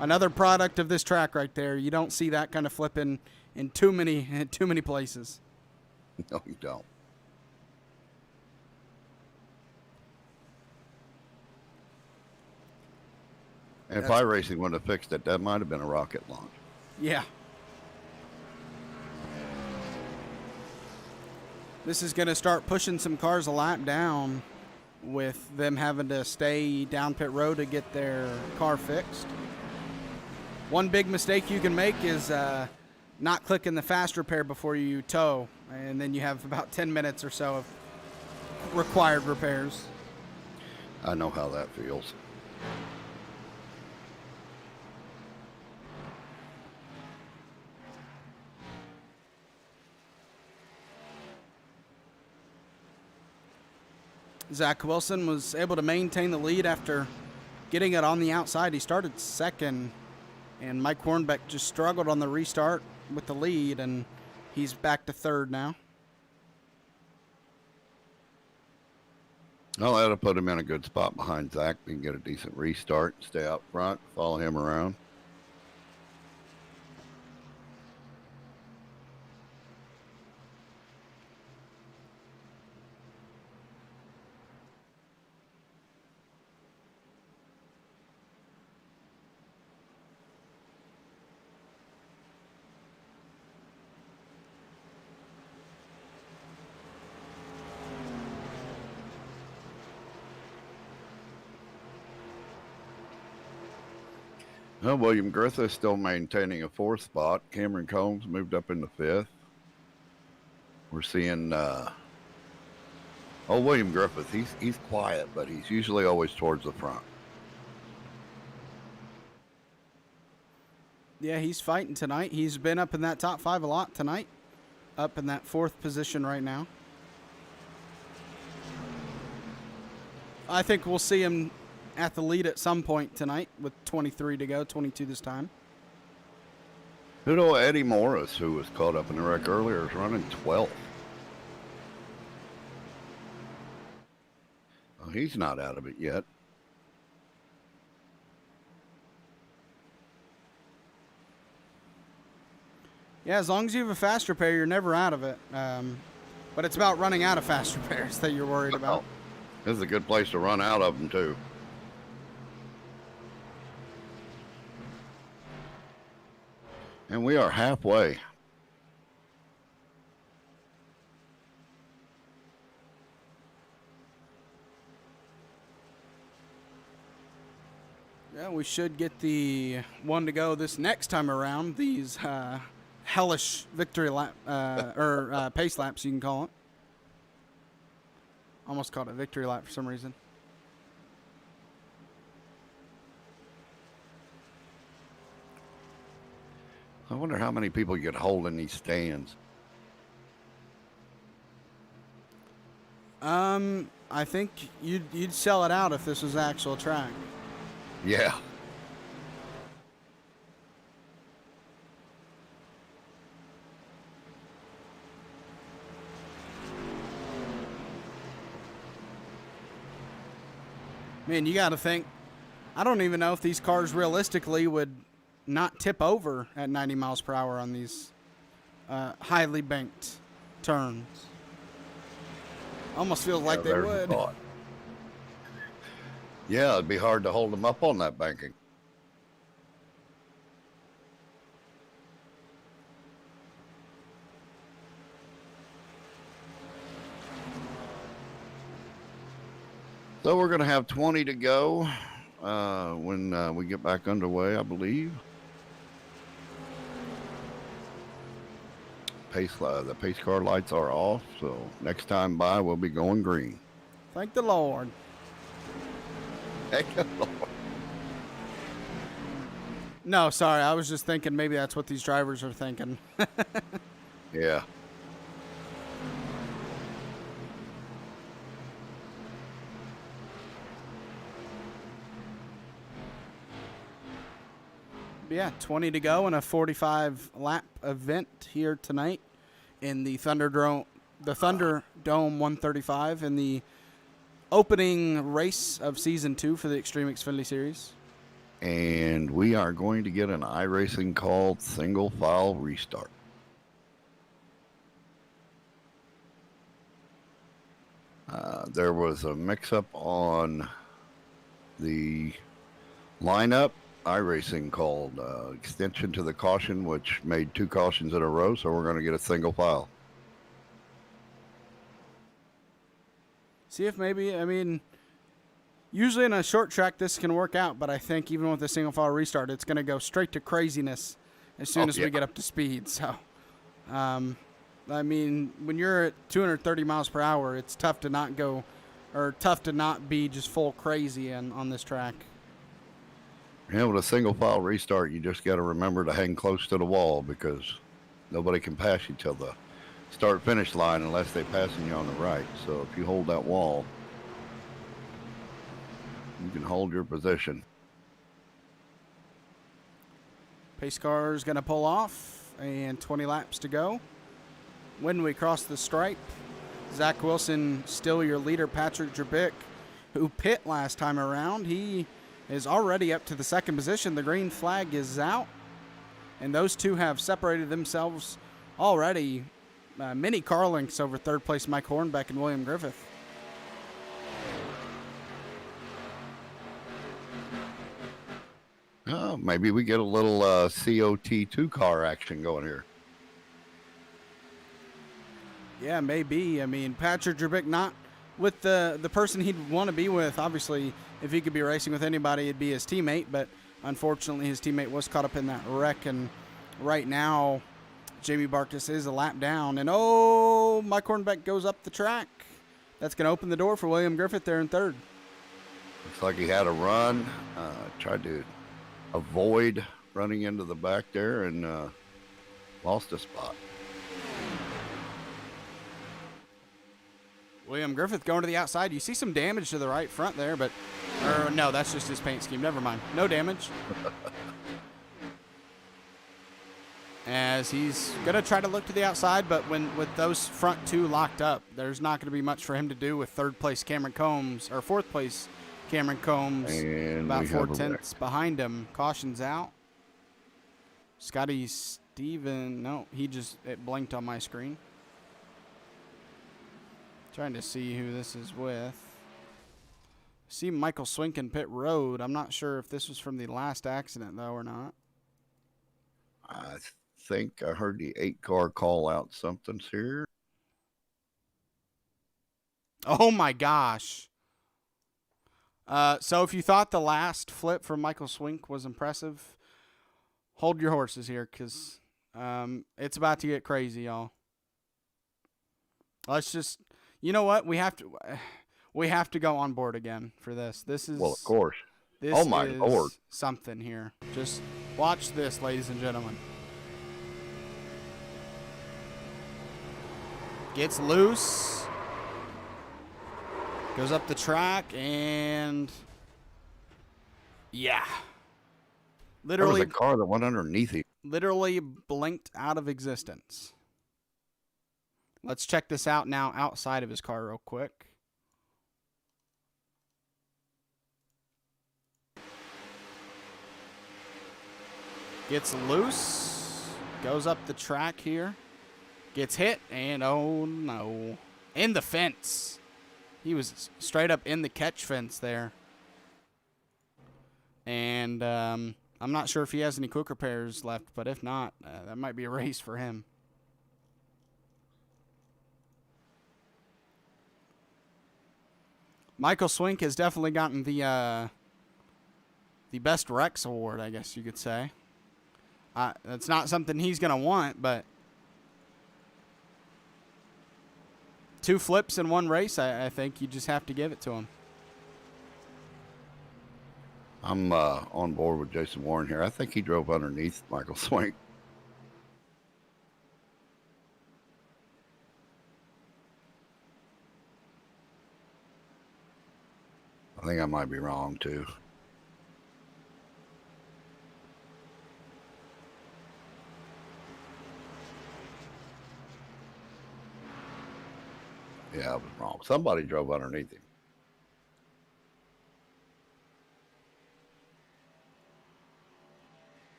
Another product of this track right there. You don't see that kind of flipping in too many places. No, you don't. And if iRacing would have fixed it, that might have been a rocket launch. Yeah. This is going to start pushing some cars a lap down with them having to stay down pit road to get their car fixed. One big mistake you can make is not clicking the fast repair before you tow, and then you have about 10 minutes or so of required repairs. I know how that feels. Zach Wilson was able to maintain the lead after getting it on the outside. He started second, and Mike Hornbeck just struggled on the restart with the lead, and he's back to third now. Well, that'll put him in a good spot behind Zach. He can get a decent restart, stay out front, follow him around. Well, William Griffith still maintaining a fourth spot. Cameron Combs moved up into fifth. We're seeing William Griffith. He's quiet, but he's usually always towards the front. Yeah, he's fighting tonight. He's been up in that top five a lot tonight. Up in that fourth position right now. I think we'll see him at the lead at some point tonight with 23 to go, 22 this time. Good old Eddie Morris, who was caught up in the wreck earlier, is running 12th. Well, he's not out of it yet. Yeah, as long as you have a fast repair, you're never out of it. But it's about running out of fast repairs that you're worried about. This is a good place to run out of them, too. And we are halfway. Yeah, we should get the one to go this next time around. These hellish victory lap or pace laps, you can call it. Almost called it victory lap for some reason. I wonder how many people you could hold in these stands. I think you'd sell it out if this was actual track. Yeah. Man, you got to think, I don't even know if these cars realistically would not tip over at 90 miles per hour on these highly banked turns. Almost feels like they would. Yeah, it'd be hard to hold them up on that banking. So we're going to have 20 to go when we get back underway, I believe. The pace car lights are off, so next time by we'll be going green. Thank the Lord. Thank the Lord. No, sorry, I was just thinking maybe that's what these drivers are thinking. Yeah. yeah, 20 to go in a 45 lap event here tonight in the Thunderdome 135 in the opening race of season 2 for the Xtreme Xfinity Series. And we are going to get an iRacing called single file restart. There was a mix-up on the lineup. iRacing called extension to the caution, which made 2 cautions in a row, so we're going to get a single file. See if maybe, I mean, usually in a short track this can work out, but I think even with a single file restart, it's going to go straight to craziness as soon as we get up to speed. So, I mean, when you're at 230 miles per hour, it's tough to not go, or tough to not be just full crazy on this track. Yeah, with a single file restart, you just got to remember to hang close to the wall because nobody can pass you till the start-finish line unless they're passing you on the right. So if you hold that wall, you can hold your position. Pace car is going to pull off, and 20 laps to go. When we cross the stripe, Zach Wilson, still your leader. Patrick Drabick, who pit last time around, he is already up to the 2nd position. The green flag is out, and those two have separated themselves already. Many car lengths over 3rd place Mike Hornbeck and William Griffith. Oh, maybe we get a little COT2 car action going here. Yeah, maybe. I mean, Patrick Drabick not with the person he'd want to be with. Obviously, if he could be racing with anybody, it'd be his teammate. But unfortunately, his teammate was caught up in that wreck. And right now, Jamie Barkas is a lap down. And, Mike Hornbeck goes up the track. That's going to open the door for William Griffith there in 3rd. Looks like he had a run. Tried to avoid running into the back there and lost a spot. William Griffith going to the outside. You see some damage to the right front there, but no, that's just his paint scheme. Never mind. No damage. As he's going to try to look to the outside, but with those front 2 locked up, there's not going to be much for him to do with 3rd place Cameron Combs, or 4th place Cameron Combs, and about 4/10 behind him. Caution's out. Scotty Steven, no, it blinked on my screen. Trying to see who this is with. See Michael Swink in pit road. I'm not sure if this was from the last accident, though, or not. I think I heard the 8-car call out something's here. Oh, my gosh. So if you thought the last flip from Michael Swink was impressive, hold your horses here because it's about to get crazy, y'all. Let's just... You know what? We have to go on board again for this. This is, well, of course. This oh my is Lord! Something here. Just watch this, ladies and gentlemen. Gets loose. Goes up the track and yeah, literally there was a car that went underneath him. Literally blinked out of existence. Let's check this out now outside of his car real quick. Gets loose. Goes up the track here. Gets hit. And oh no. In the fence. He was straight up in the catch fence there. And I'm not sure if he has any quick repairs left. But if not, that might be a race for him. Michael Swink has definitely gotten the Best Rex award, I guess you could say. That's not something he's going to want, but 2 flips in 1 race, I think you just have to give it to him. I'm on board with Jason Warren here. I think he drove underneath Michael Swink. I think I might be wrong, too. Yeah, I was wrong. Somebody drove underneath him.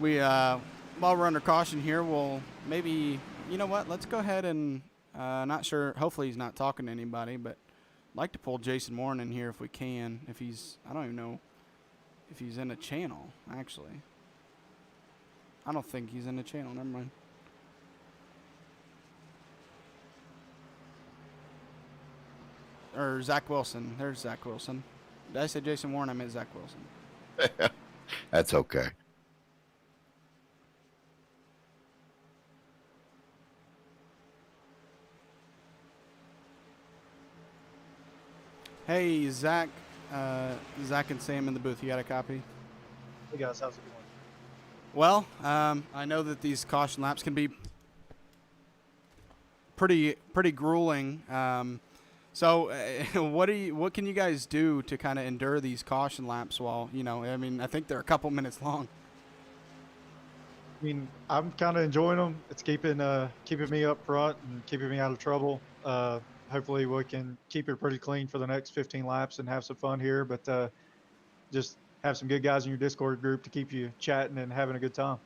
We while we're under caution here, we'll maybe, you know what? Let's go ahead and not sure. Hopefully he's not talking to anybody, but I'd like to pull Jason Warren in here if we can. If he's, I don't even know if he's in a channel. Actually, I don't think he's in a channel. Never mind. Or Zach Wilson. There's Zach Wilson. Did I say Jason Warren? I meant Zach Wilson. That's okay. Hey, Zach. Zach and Sam in the booth. You got a copy? Hey guys, how's it going? Well, I know that these caution laps can be pretty grueling. So, what can you guys do to kind of endure these caution laps? While I mean, I think they're a couple minutes long. I mean, I'm kind of enjoying them. It's keeping me up front and keeping me out of trouble. Hopefully, we can keep it pretty clean for the next 15 laps and have some fun here. But just have some good guys in your Discord group to keep you chatting and having a good time.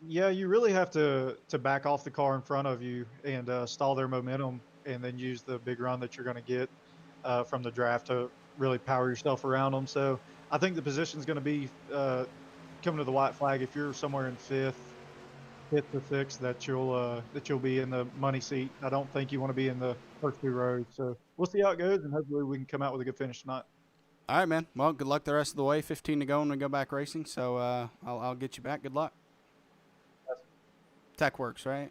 Yeah, you really have to back off the car in front of you and stall their momentum, and then use the big run that you're going to get from the draft to really power yourself around them. So I think the position is going to be coming to the white flag. If you're somewhere in fifth to sixth, that you'll be in the money seat. I don't think you want to be in the first two rows. So we'll see how it goes, and hopefully we can come out with a good finish tonight. All right, man. Well, good luck the rest of the way. 15 to go when we go back racing. So I'll get you back. Good luck. Tech works, right?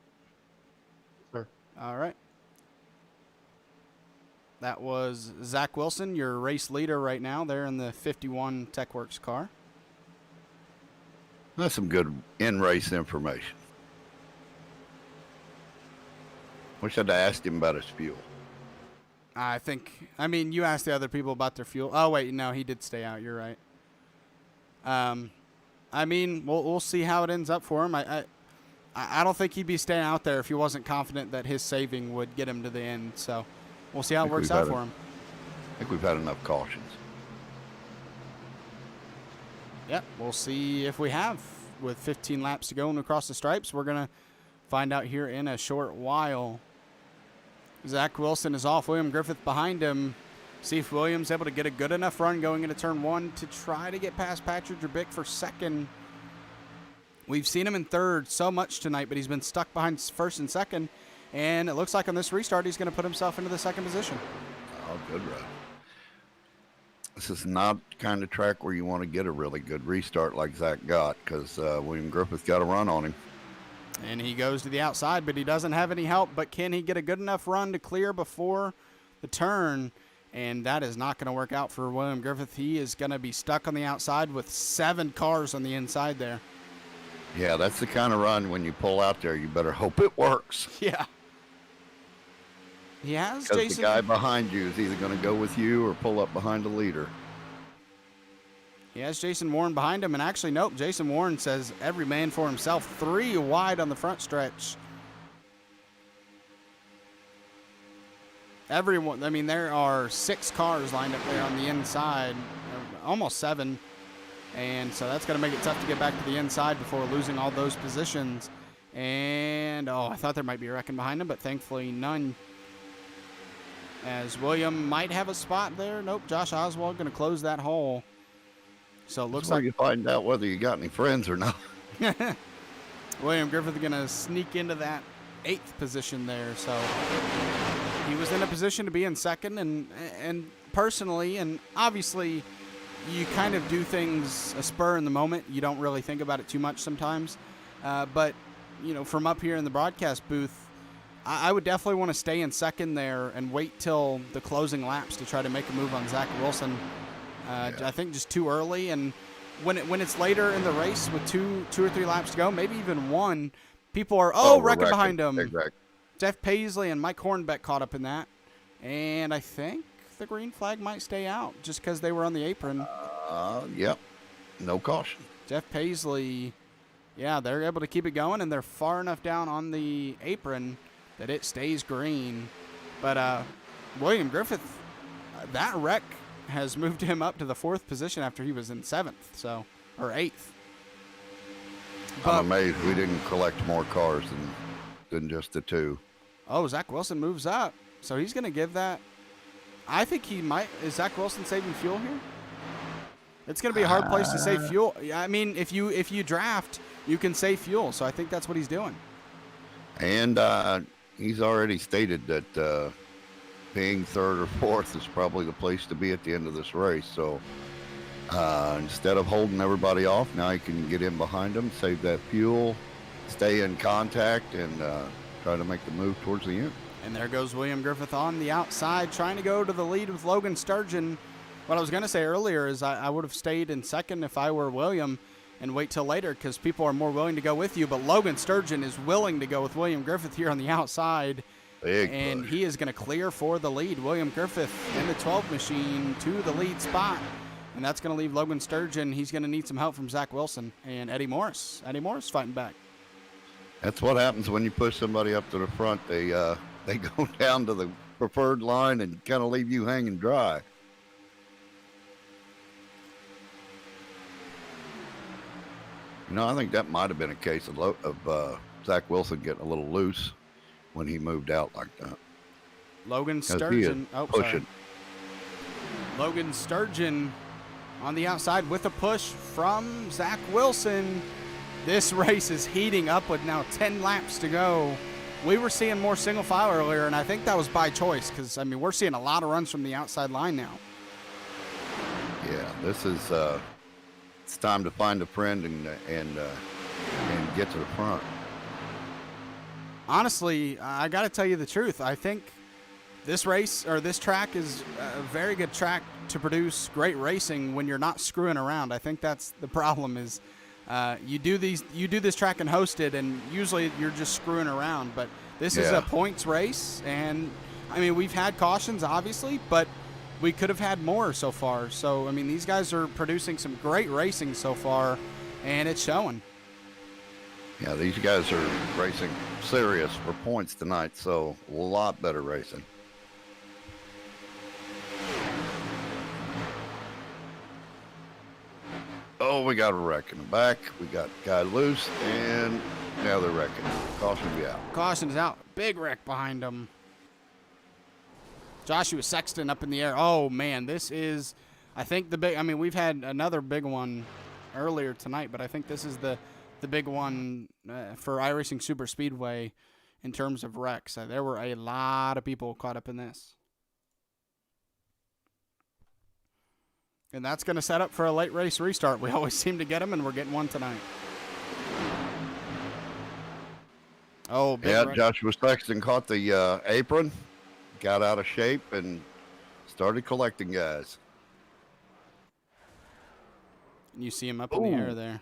Sure. All right. That was Zach Wilson, your race leader right now. They're in the 51 TechWorks car. That's some good in-race information. Wish I'd asked him about his fuel. I mean, you asked the other people about their fuel. Oh, wait, no, he did stay out. You're right. I mean, we'll see how it ends up for him. I don't think he'd be staying out there if he wasn't confident that his saving would get him to the end. So we'll see how it works out for him. I think we've had enough cautions. Yep, we'll see if we have. With 15 laps to go and across the stripes, we're going to find out here in a short while. Zach Wilson is off. William Griffith behind him. See if Williams able to get a good enough run going into turn one to try to get past Patrick Drabik for second. We've seen him in third so much tonight, but he's been stuck behind first and second. And it looks like on this restart, he's going to put himself into the second position. Oh, good run. This is not the kind of track where you want to get a really good restart like Zach got, because William Griffith got a run on him. And he goes to the outside, but he doesn't have any help. But can he get a good enough run to clear before the turn? And that is not going to work out for William Griffith. He is going to be stuck on the outside with 7 cars on the inside there. Yeah, that's the kind of run when you pull out there, you better hope it works. Yeah. He has Jason. Jason. The guy behind you is either going to go with you or pull up behind the leader. He has Jason Warren behind him. And actually, nope, Jason Warren says every man for himself. 3 wide on the front stretch. Everyone, I mean, there are 6 cars lined up there on the inside, almost 7. And so that's going to make it tough to get back to the inside before losing all those positions. And, I thought there might be a wrecking behind him, but thankfully none. As William might have a spot there. Nope, Josh Oswald going to close that hole. So it looks like you find out whether you got any friends or not. William Griffith going to sneak into that 8th position there. So he was in a position to be in second, and personally, and obviously you kind of do things a spur in the moment. You don't really think about it too much sometimes. But, from up here in the broadcast booth, I would definitely want to stay in second there and wait till the closing laps to try to make a move on Zach Wilson. I think just too early. And when it's later in the race with two or three laps to go, maybe even one, people are, wrecking behind him. Exactly. Jeff Paisley and Mike Hornbeck caught up in that. And I think the green flag might stay out just because they were on the apron. Yep. No caution. Jeff Paisley, they're able to keep it going, and they're far enough down on the apron that it stays green. But William Griffith, that wreck has moved him up to the 4th position after he was in 7th, or 8th. I'm amazed we didn't collect more cars than just the 2. Oh, Zach Wilson moves up. So he's going to give that. I think he might. Is Zach Wilson saving fuel here? It's going to be a hard place to save fuel. I mean, if you draft, you can save fuel. So I think that's what he's doing. And he's already stated that being 3rd or 4th is probably the place to be at the end of this race. So instead of holding everybody off, now you can get in behind them, save that fuel, stay in contact, and try to make the move towards the end. And there goes William Griffith on the outside, trying to go to the lead with Logan Sturgeon. What I was going to say earlier is I would have stayed in second if I were William and wait till later because people are more willing to go with you. But Logan Sturgeon is willing to go with William Griffith here on the outside. And he is going to clear for the lead. William Griffith in the 12 machine to the lead spot. And that's going to leave Logan Sturgeon. He's going to need some help from Zach Wilson and Eddie Morris. Eddie Morris fighting back. That's what happens when you push somebody up to the front. They go down to the preferred line and kind of leave you hanging dry. I think that might have been a case of Zach Wilson getting a little loose when he moved out like that. Logan Sturgeon. Pushing. Logan Sturgeon on the outside with a push from Zach Wilson. This race is heating up with now 10 laps to go. We were seeing more single file earlier, and I think that was by choice because, we're seeing a lot of runs from the outside line now. Yeah, this is it's time to find a friend and get to the front. Honestly, I got to tell you the truth. I think this race or this track is a very good track to produce great racing when you're not screwing around. I think that's the problem is you do this track and host it, and usually you're just screwing around. But this is a points race, and we've had cautions obviously, but we could have had more so far. So these guys are producing some great racing so far, and it's showing. Yeah, these guys are racing serious for points tonight, so a lot better racing. Oh, we got a wreck in the back. We got guy loose, and now they're wrecking. Caution be out. Caution's out. Big wreck behind them. Joshua Sexton up in the air. Oh, man, this is, I think, the big, we've had another big one earlier tonight, but I think this is the big one for Iracing Super Speedway in terms of wrecks. There were a lot of people caught up in this. And that's going to set up for a late race restart. We always seem to get them, and we're getting one tonight. Oh, big wreck. Joshua Sexton caught the apron, got out of shape, and started collecting guys. And you see him up in the air there.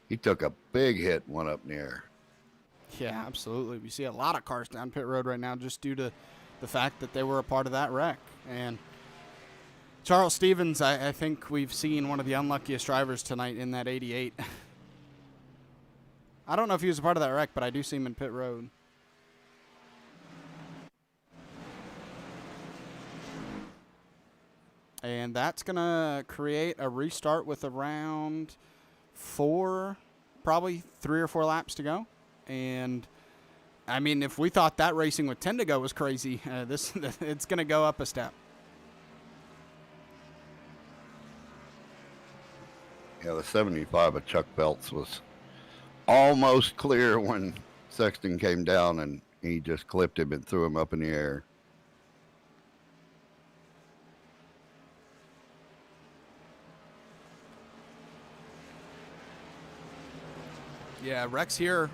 He took a big hit, went up in the air. Yeah, absolutely. We see a lot of cars down pit road right now just due to the fact that they were a part of that wreck. And Charles Stevens, I think we've seen one of the unluckiest drivers tonight in that 88. I don't know if he was a part of that wreck, but I do see him in pit road. And that's going to create a restart with around probably 3 or 4 laps to go. And if we thought that racing with 10 to go was crazy, it's going to go up a step. Yeah, the 75 of Chuck Belts was almost clear when Sexton came down, and he just clipped him and threw him up in the air. Yeah, wrecks here,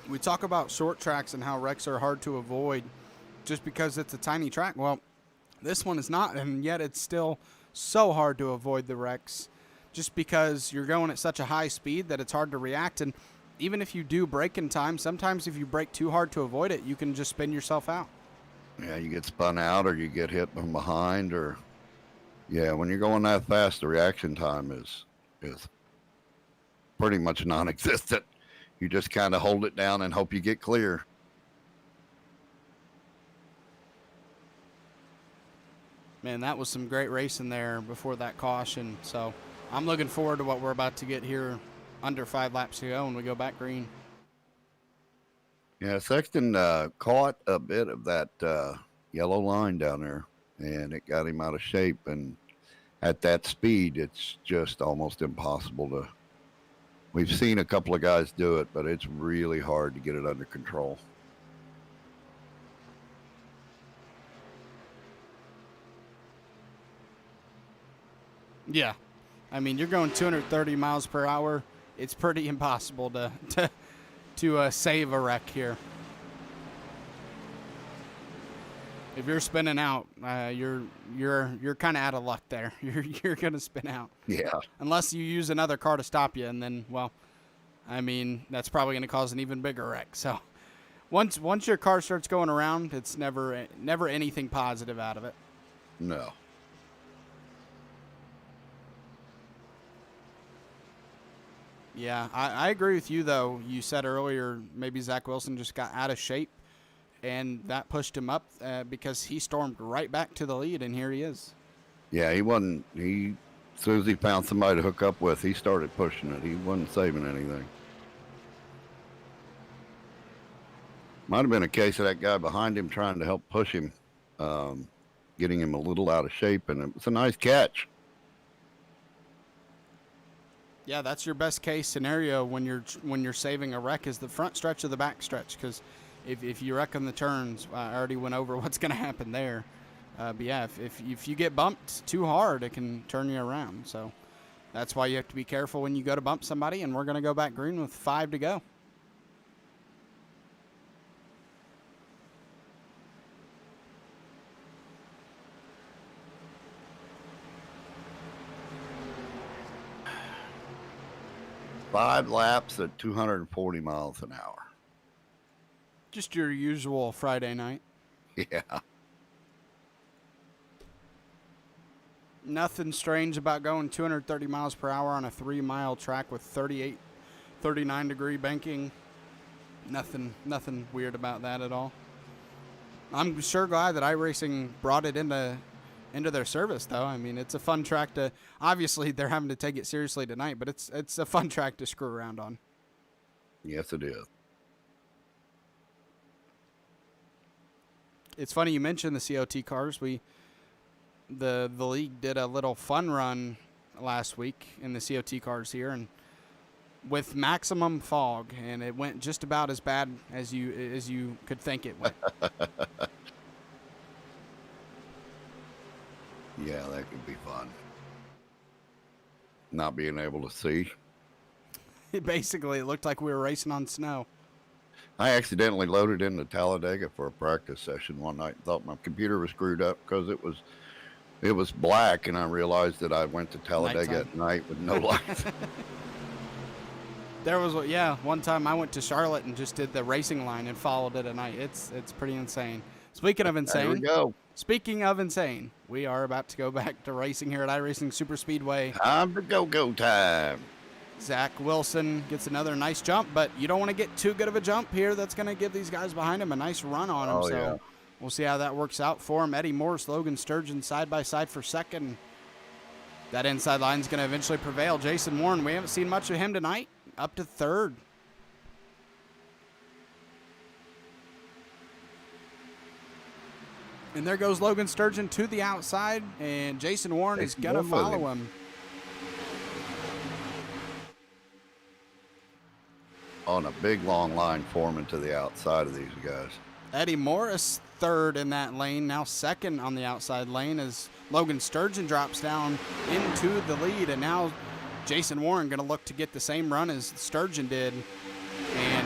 we talk about short tracks and how wrecks are hard to avoid just because it's a tiny track. Well, this one is not, and yet it's still so hard to avoid the wrecks just because you're going at such a high speed that it's hard to react. And even if you do brake in time, sometimes if you brake too hard to avoid it, you can just spin yourself out. Yeah, you get spun out or you get hit from behind, or yeah, when you're going that fast, the reaction time is pretty much non-existent. You just kind of hold it down and hope you get clear. Man, that was some great racing there before that caution. So I'm looking forward to what we're about to get here under 5 laps to go when we go back green. Yeah, Sexton caught a bit of that yellow line down there, and it got him out of shape. And at that speed, it's just almost impossible to. We've seen a couple of guys do it, but it's really hard to get it under control. Yeah. I mean, you're going 230 miles per hour. It's pretty impossible to save a wreck here. If you're spinning out, you're kind of out of luck there. You're gonna spin out. Yeah. Unless you use another car to stop you, and then, well, I mean, that's probably gonna cause an even bigger wreck. So, once your car starts going around, it's never anything positive out of it. No. Yeah, I agree with you, though. You said earlier maybe Zach Wilson just got out of shape, and that pushed him up because he stormed right back to the lead, and here he is. Yeah, he wasn't. As soon as he found somebody to hook up with, he started pushing it. He wasn't saving anything. Might have been a case of that guy behind him trying to help push him, getting him a little out of shape, and it was a nice catch. Yeah, that's your best case scenario when you're saving a wreck is the front stretch or the back stretch, because if you wreck on the turns, I already went over what's going to happen there. But yeah, if you get bumped too hard, it can turn you around. So that's why you have to be careful when you go to bump somebody, and we're going to go back green with 5 to go. Five laps at 240 miles an hour. Just your usual Friday night. Yeah. Nothing strange about going 230 miles per hour on a 3-mile track with 39-degree banking. Nothing weird about that at all. I'm sure glad that iRacing brought it into their service, though. I mean, it's a fun track to. Obviously, they're having to take it seriously tonight, but it's a fun track to screw around on. Yes, it is. It's funny you mentioned the COT cars. The league did a little fun run last week in the COT cars here, and with maximum fog, and it went just about as bad as you could think it went. Yeah, that could be fun. Not being able to see. Basically, it looked like we were racing on snow. I accidentally loaded into Talladega for a practice session one night and thought my computer was screwed up because it was black, and I realized that I went to Talladega at night with no lights. There was, one time I went to Charlotte and just did the racing line and followed it at night. It's pretty insane. Speaking of insane, There we go. Speaking of insane, we are about to go back to racing here at iRacing Super Speedway. Time to go time. Zach Wilson gets another nice jump, but you don't want to get too good of a jump here. That's going to give these guys behind him a nice run on him. So we'll see how that works out for him. Eddie Morris, Logan Sturgeon side by side for second. That inside line is going to eventually prevail. Jason Warren, we haven't seen much of him tonight, up to third. And there goes Logan Sturgeon to the outside, and Jason Warren is going to follow him. On a big, long line forming to the outside of these guys. Eddie Morris third in that lane, now second on the outside lane as Logan Sturgeon drops down into the lead, and now Jason Warren going to look to get the same run as Sturgeon did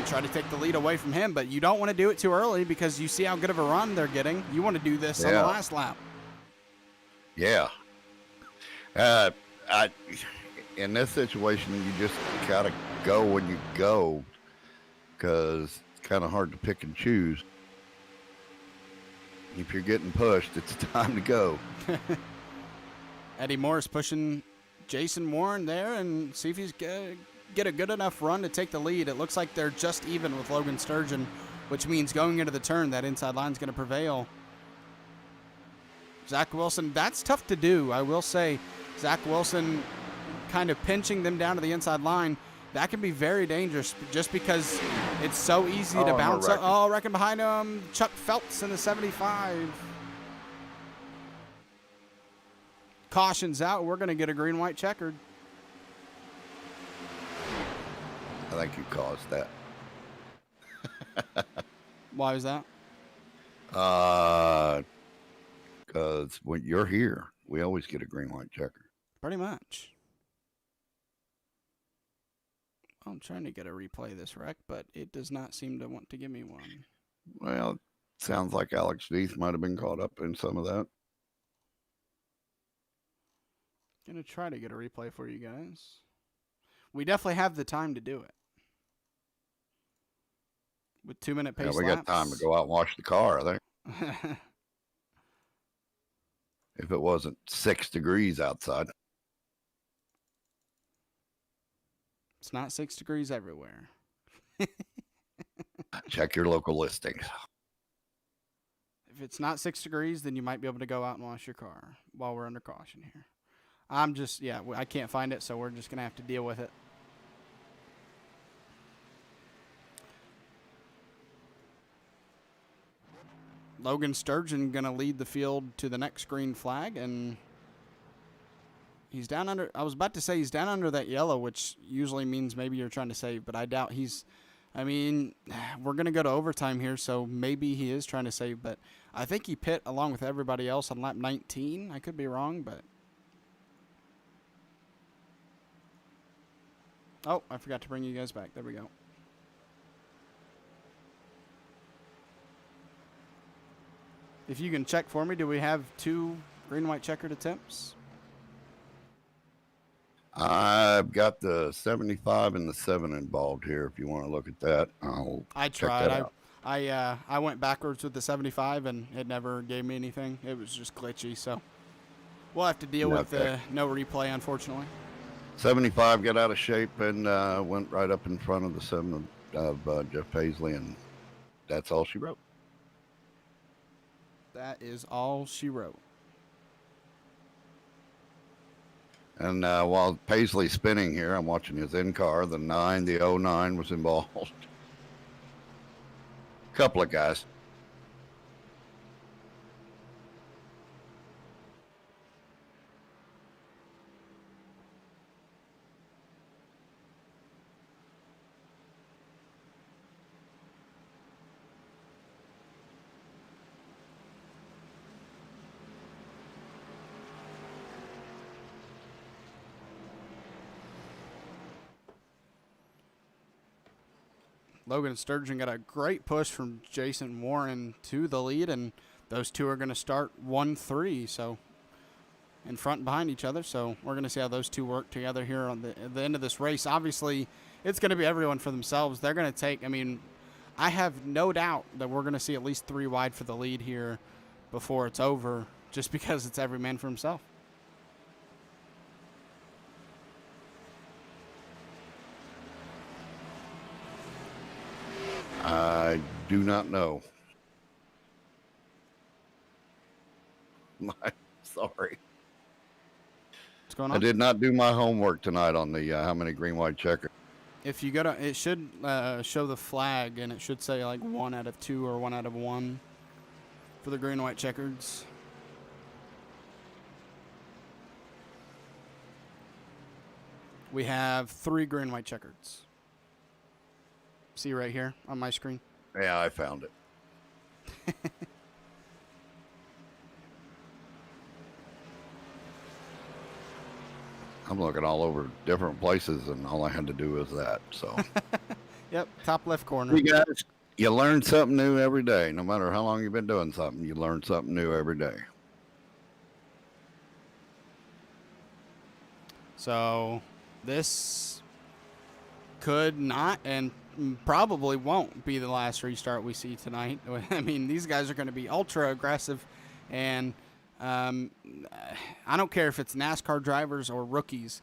and try to take the lead away from him. But you don't want to do it too early because you see how good of a run they're getting. You want to do this on the last lap. Yeah. In this situation, you just gotta go when you go, because it's kind of hard to pick and choose. If you're getting pushed, it's time to go. Eddie Morris pushing Jason Warren there and see if he's get a good enough run to take the lead. It looks like they're just even with Logan Sturgeon, which means going into the turn, that inside line is going to prevail. Zach Wilson, that's tough to do. I will say, Zach Wilson kind of pinching them down to the inside line. That can be very dangerous just because it's so easy to bounce up. Oh, wrecking behind him. Chuck Phelps in the 75. Caution's out. We're going to get a green-white checkered. I think you caused that. Why was that? Because when you're here, we always get a green-white checker. Pretty much. I'm trying to get a replay of this wreck, but it does not seem to want to give me one. Well, it sounds like Alex Deeth might have been caught up in some of that. Gonna try to get a replay for you guys. We definitely have the time to do it. With 2-minute pace we laps. got time to go out and wash the car, I think. If it wasn't 6 degrees outside. It's not 6 degrees everywhere. Check your local listings. If it's not 6 degrees, then you might be able to go out and wash your car while we're under caution here. I'm just, I can't find it, so we're just going to have to deal with it. Logan Sturgeon going to lead the field to the next green flag, and he's down under, I was about to say he's down under that yellow, which usually means maybe you're trying to save, but I doubt he's, I mean, we're going to go to overtime here, so maybe he is trying to save, but I think he pit along with everybody else on lap 19. I could be wrong, but. Oh, I forgot to bring you guys back. There we go. If you can check for me, do we have 2 green-white checkered attempts? I've got the 75 and the 7 involved here. If you want to look at that, I tried. I went backwards with the 75, and it never gave me anything. It was just glitchy, so we'll have to deal with no replay, unfortunately. 75 got out of shape and went right up in front of the 7 of Jeff Paisley, and that's all she wrote. That is all she wrote. And while Paisley's spinning here, I'm watching his in-car. The 9, the 09 was involved. Couple of guys. Logan Sturgeon got a great push from Jason Warren to the lead, and those two are going to start 1-3, so in front and behind each other. So we're going to see how those two work together here on the end of this race. Obviously, it's going to be everyone for themselves. They're going to take, I mean, I have no doubt that we're going to see at least 3 wide for the lead here before it's over, just because it's every man for himself. I do not know. Sorry. What's going on? I did not do my homework tonight on the how many green, white checker. If you go to, it should show the flag, and it should say like 1 out of 2 or 1 out of 1 for the green, white checkers. We have 3 green, white checkers. See right here on my screen? Yeah, I found it. I'm looking all over different places, and all I had to do was that. So Yep, top left corner. You guys, you learn something new every day. No matter how long you've been doing something, you learn something new every day. So this could not and probably won't be the last restart we see tonight. I mean, these guys are going to be ultra aggressive, and I don't care if it's NASCAR drivers or rookies.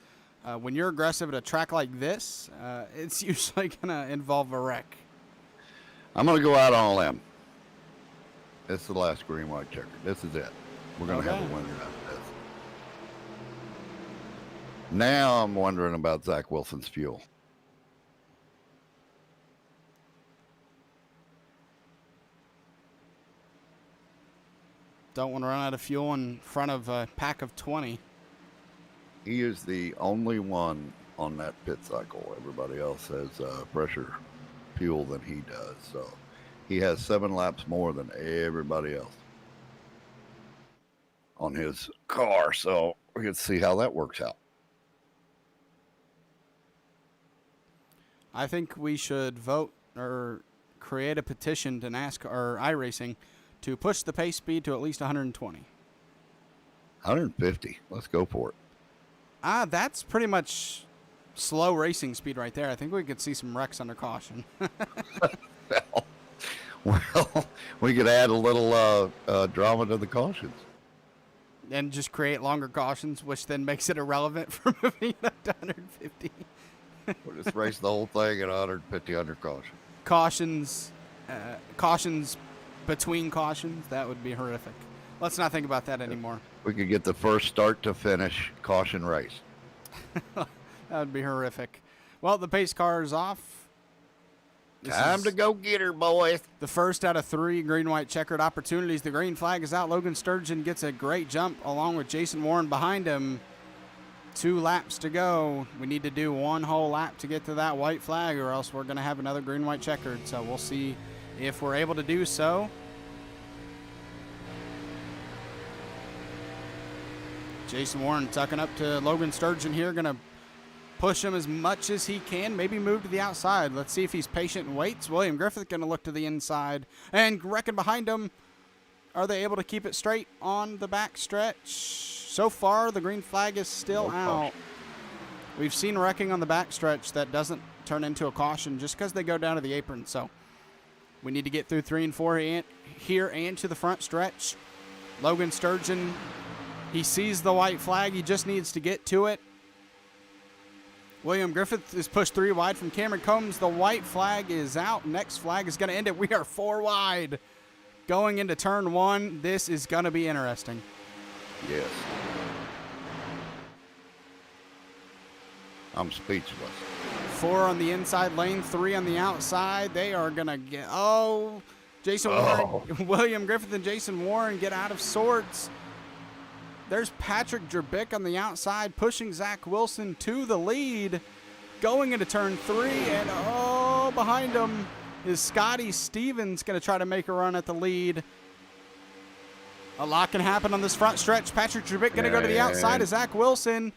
When you're aggressive at a track like this, it's usually going to involve a wreck. I'm going to go out on a limb. This is the last green, white checker. This is it. We're going to have a winner out of this. Now I'm wondering about Zach Wilson's fuel. Don't want to run out of fuel in front of a pack of 20. He is the only one on that pit cycle. Everybody else has fresher fuel than he does. So he has 7 laps more than everybody else on his car. So we can see how that works out. I think we should vote or create a petition to NASCAR or iRacing to push the pace speed to at least 120. 150. Let's go for it. That's pretty much slow racing speed right there. I think we could see some wrecks under caution. Well, we could add a little drama to the cautions. And just create longer cautions, which then makes it irrelevant for moving it up to 150. We'll just race the whole thing at 150 under caution. Cautions between cautions, that would be horrific. Let's not think about that anymore. We could get the first start to finish caution race. That would be horrific. Well, the pace car is off. Time to go get her, boys. The first out of 3 green-white checkered opportunities. The green flag is out. Logan Sturgeon gets a great jump along with Jason Warren behind him. 2 laps to go. We need to do 1 whole lap to get to that white flag, or else we're going to have another green-white checkered. So we'll see if we're able to do so. Jason Warren tucking up to Logan Sturgeon here. Going to push him as much as he can. Maybe move to the outside. Let's see if he's patient and waits. William Griffith going to look to the inside. And wrecking behind him. Are they able to keep it straight on the back stretch? So far, the green flag is still out. We've seen wrecking on the back stretch that doesn't turn into a caution just because they go down to the apron. So we need to get through 3 and 4 here and to the front stretch. Logan Sturgeon, he sees the white flag. He just needs to get to it. William Griffith is pushed 3 wide from Cameron Combs. The white flag is out. Next flag is going to end it. We are 4 wide. Going into turn 1, this is going to be interesting. Yes. I'm speechless. 4 on the inside lane, 3 on the outside. They are going to get... Jason Warren, William Griffith and Jason Warren get out of sorts. There's Patrick Jerbick on the outside pushing Zach Wilson to the lead. Going into turn 3, and behind him is Scotty Stevens going to try to make a run at the lead. A lot can happen on this front stretch. Patrick Jerbick going to go to the outside of Zach Wilson.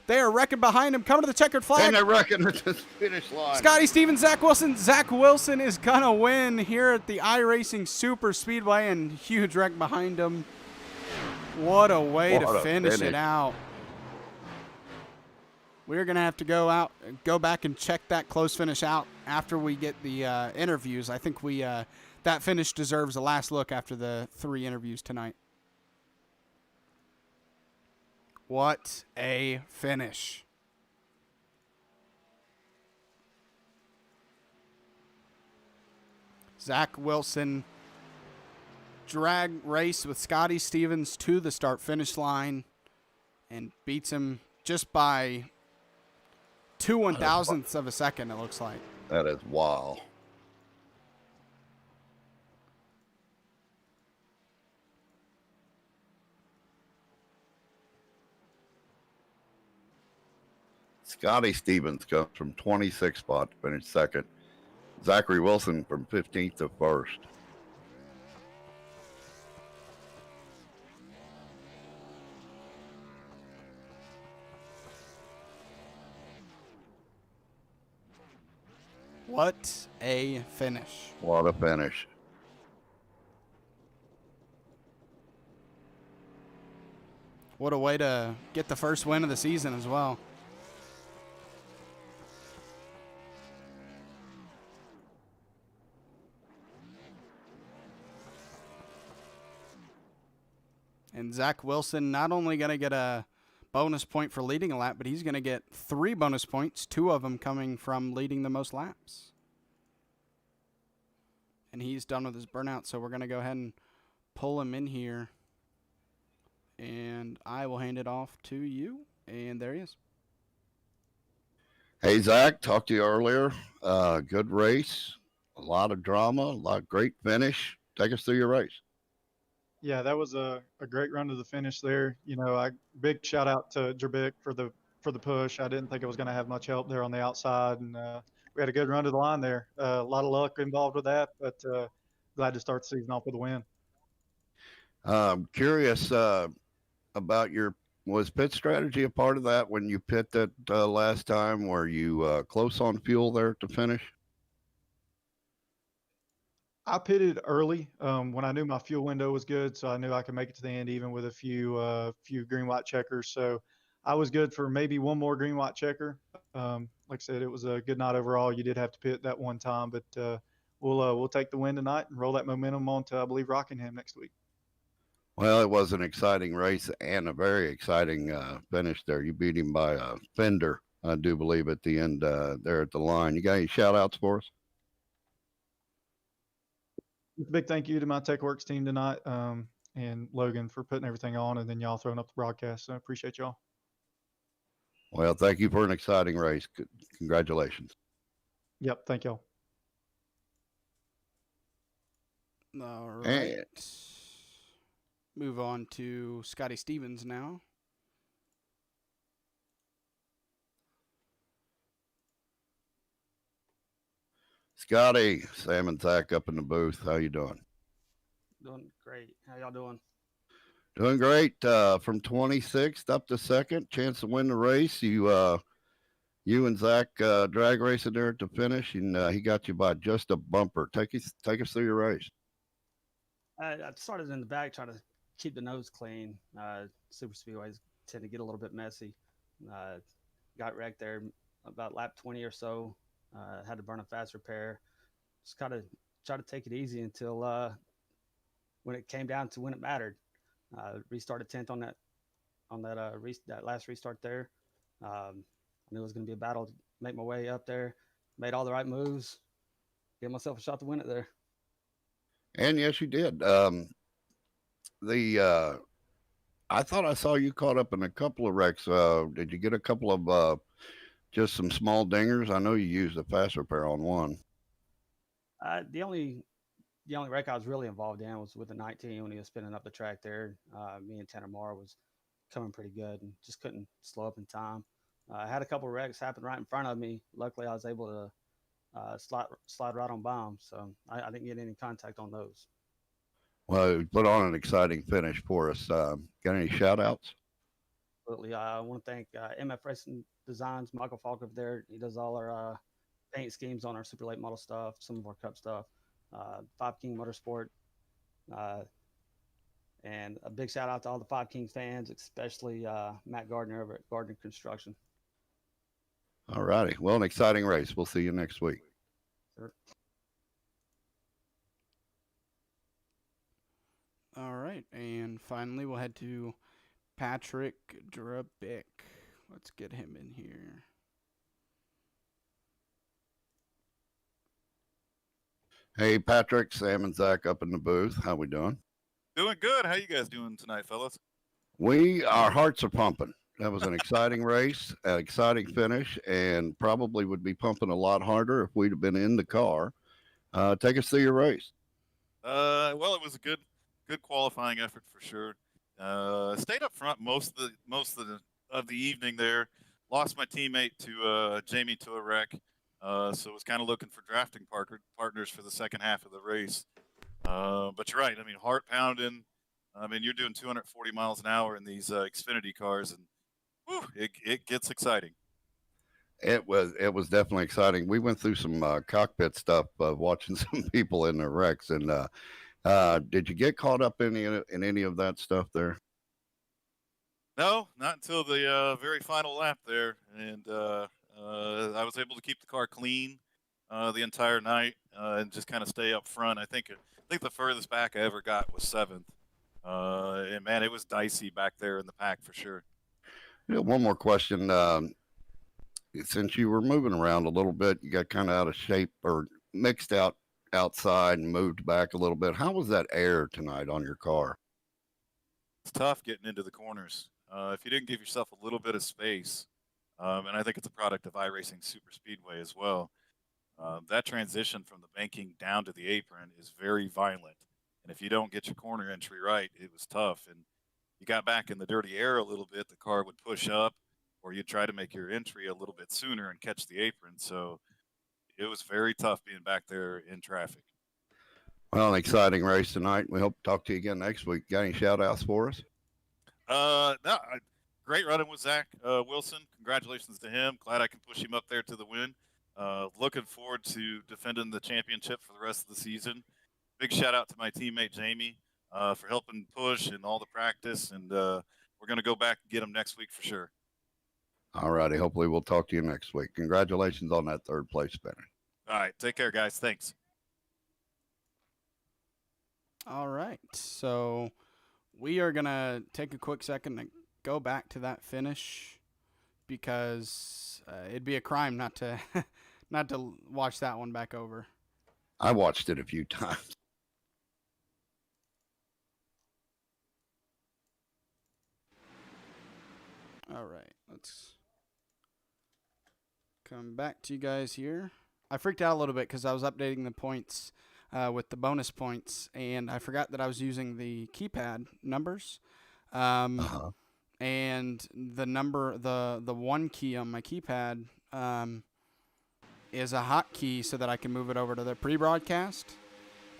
They are wrecking behind him, coming to the checkered flag. And they're wrecking at the finish line. Scotty Stevens, Zach Wilson. Zach Wilson is going to win here at the iRacing Super Speedway, and huge wreck behind him. What a way to finish it out. We're going to have to go back and check that close finish out after we get the interviews. I think that finish deserves a last look after the 3 interviews tonight. What a finish. Zach Wilson drag race with Scotty Stevens to the start-finish line and beats him just by 2 1,000ths of a second, it looks like. That is wow. Scotty Stevens comes from 26th spot to finish second. Zachary Wilson from 15th to first. What a finish. What a finish. What a way to get the first win of the season as well. And Zach Wilson not only going to get a bonus point for leading a lap, but he's going to get 3 bonus points, 2 of them coming from leading the most laps. And he's done with his burnout, so we're going to go ahead and pull him in here. And I will hand it off to you. And there he is. Hey, Zach, talked to you earlier. Good race, a lot of drama, a lot of great finish. Take us through your race. Yeah, that was a great run to the finish there. You know, big shout out to Jerbic for the push. I didn't think it was going to have much help there on the outside, and we had a good run to the line there. A lot of luck involved with that, but glad to start the season off with a win. Curious about was pit strategy a part of that when you pit that last time? Were you close on fuel there to finish? I pitted early when I knew my fuel window was good, so I knew I could make it to the end even with a few green white checkers. So I was good for maybe one more green white checker. Like I said, it was a good night overall. You did have to pit that one time, but we'll take the win tonight and roll that momentum on to, I believe, Rockingham next week. Well, it was an exciting race and a very exciting finish there. You beat him by a fender, I do believe, at the end there at the line. You got any shout outs for us? Big thank you to my TechWorks team tonight and Logan for putting everything on, and then y'all throwing up the broadcast. So I appreciate y'all. Well, thank you for an exciting race. Congratulations. Yep, thank y'all. All right. Move on to Scotty Stevens now. Scotty, Sam and Zach up in the booth. How you doing? Doing great. How y'all doing? Doing great. From 26th up to 2nd, chance to win the race. You and Zach drag racing there to finish, and he got you by just a bumper. Take us through your race. I started in the back trying to keep the nose clean. Super speedways tend to get a little bit messy. Got wrecked there about lap 20 or so. Had to burn a fast repair. Just kind of try to take it easy until when it came down to when it mattered. Restarted 10th on that last restart there. I knew it was going to be a battle to make my way up there. Made all the right moves. Gave myself a shot to win it there. And yes, you did. I thought I saw you caught up in a couple of wrecks. Did you get a couple of just some small dingers? I know you used a fast repair on one. The only wreck I was really involved in was with the 19 when he was spinning up the track there. Me and Tanner Moore was coming pretty good and just couldn't slow up in time. I had a couple of wrecks happen right in front of me. Luckily, I was able to slide right on by them, so I didn't get any contact on those. Well, you put on an exciting finish for us. Got any shout outs? Absolutely. I want to thank MF Racing Designs, Michael Falk over there. He does all our paint schemes on our super late model stuff, some of our cup stuff. Five King Motorsport, and a big shout out to all the Five King fans, especially Matt Gardner over at Gardner Construction. All righty. Well, an exciting race. We'll see you next week. Sure. All right. And finally, we'll head to Patrick Drabick. Let's get him in here. Hey, Patrick, Sam, and Zach up in the booth. How we doing? Doing good. How you guys doing tonight, fellas? Our hearts are pumping. That was an exciting race, an exciting finish, and probably would be pumping a lot harder if we'd have been in the car. Take us through your race. Well, it was a good qualifying effort for sure. Stayed up front most of the evening there. Lost my teammate to Jamie to a wreck. So was kind of looking for drafting partners for the second half of the race. But you're right. I mean, heart pounding. I mean, you're doing 240 miles an hour in these Xfinity cars, and whew, it gets exciting. It was definitely exciting. We went through some cockpit stuff, watching some people in their wrecks. And did you get caught up in any of that stuff there? No, not until the very final lap there, and I was able to keep the car clean the entire night and just kind of stay up front. I think the furthest back I ever got was seventh, and man, it was dicey back there in the pack for sure. One more question. Since you were moving around a little bit, you got kind of out of shape or mixed out outside and moved back a little bit. How was that air tonight on your car? It's tough getting into the corners. If you didn't give yourself a little bit of space, and I think it's a product of iRacing Super Speedway as well, that transition from the banking down to the apron is very violent. And if you don't get your corner entry right, it was tough. And you got back in the dirty air a little bit, the car would push up, or you'd try to make your entry a little bit sooner and catch the apron. So it was very tough being back there in traffic. Well, an exciting race tonight. We hope to talk to you again next week. Got any shout outs for us? No, great running with Zach Wilson. Congratulations to him. Glad I can push him up there to the win. Looking forward to defending the championship for the rest of the season. Big shout out to my teammate Jamie for helping push and all the practice. And we're going to go back and get him next week for sure. All righty. Hopefully we'll talk to you next week. Congratulations on that third place finish. All right. Take care, guys. Thanks. All right. So we are going to take a quick second to go back to that finish because it'd be a crime not to not to watch that one back over. I watched it a few times. All right. Let's come back to you guys here. I freaked out a little bit because I was updating the points with the bonus points, and I forgot that I was using the keypad numbers. And the number, the one key on my keypad is a hotkey so that I can move it over to the pre-broadcast.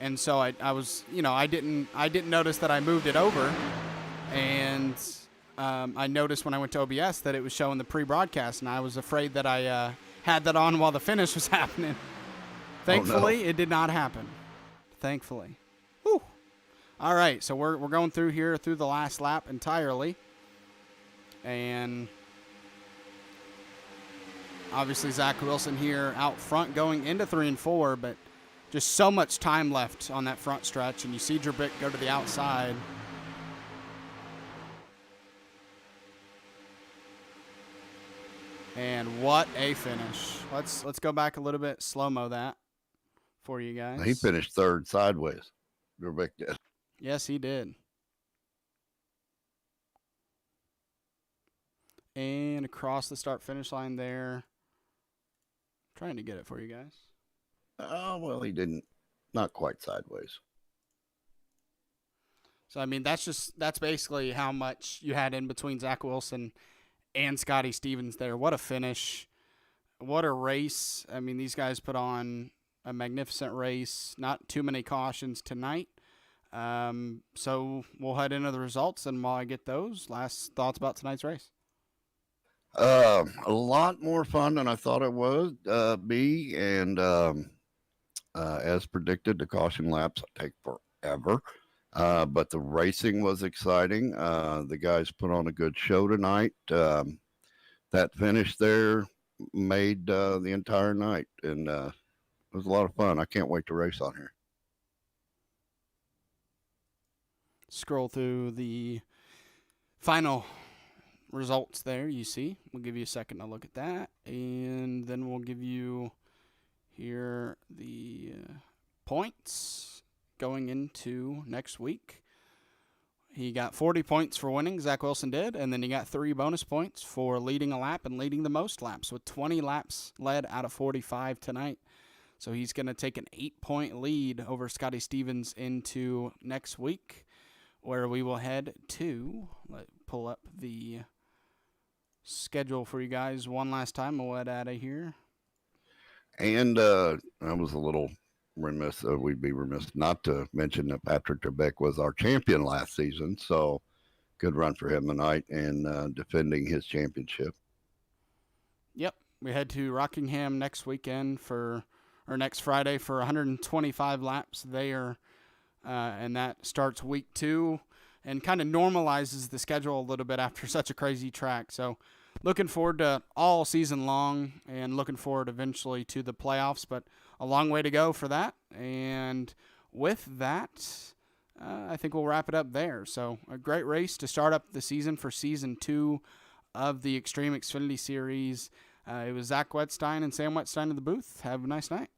And so I was, I didn't notice that I moved it over, and I noticed when I went to OBS that it was showing the pre-broadcast, and I was afraid that I had that on while the finish was happening. Thankfully, It did not happen. Thankfully. Whew. All right, so we're going through here through the last lap entirely. And obviously Zach Wilson here out front going into 3 and 4, but just so much time left on that front stretch, and you see Drabik go to the outside. And what a finish. Let's go back a little bit, slow-mo that for you guys. He finished third sideways. Drabik did. Yes, he did. And across the start-finish line there. Trying to get it for you guys. Oh, well, he didn't. Not quite sideways. So, I mean, that's basically how much you had in between Zach Wilson and Scotty Stevens there. What a finish. What a race. I mean, these guys put on a magnificent race. Not too many cautions tonight. So we'll head into the results, and while I get those, last thoughts about tonight's race. A lot more fun than I thought it would be, and as predicted, the caution laps take forever. But the racing was exciting. The guys put on a good show tonight. That finish there made the entire night, and it was a lot of fun. I can't wait to race on here. Scroll through the final results there you see. We'll give you a second to look at that, and then we'll give you here the points going into next week. He got 40 points for winning, Zach Wilson did, and then he got 3 bonus points for leading a lap and leading the most laps, with 20 laps led out of 45 tonight. So he's going to take an 8-point lead over Scotty Stevens into next week, where we will head to, pull up the schedule for you guys one last time. We'll head out of here. And I was a little remiss. We'd be remiss not to mention that Patrick Drabik was our champion last season. So good run for him tonight and defending his championship. Yep. we head to Rockingham next Friday for 125 laps there, and that starts week 2 and kind of normalizes the schedule a little bit after such a crazy track. So looking forward to all season long and looking forward eventually to the playoffs, but a long way to go for that. And with that, I think we'll wrap it up there. So a great race to start up the season for season 2 of the Xtreme Xfinity Series. It was Zach Wetstein and Sam Wetstein in the booth. Have a nice night.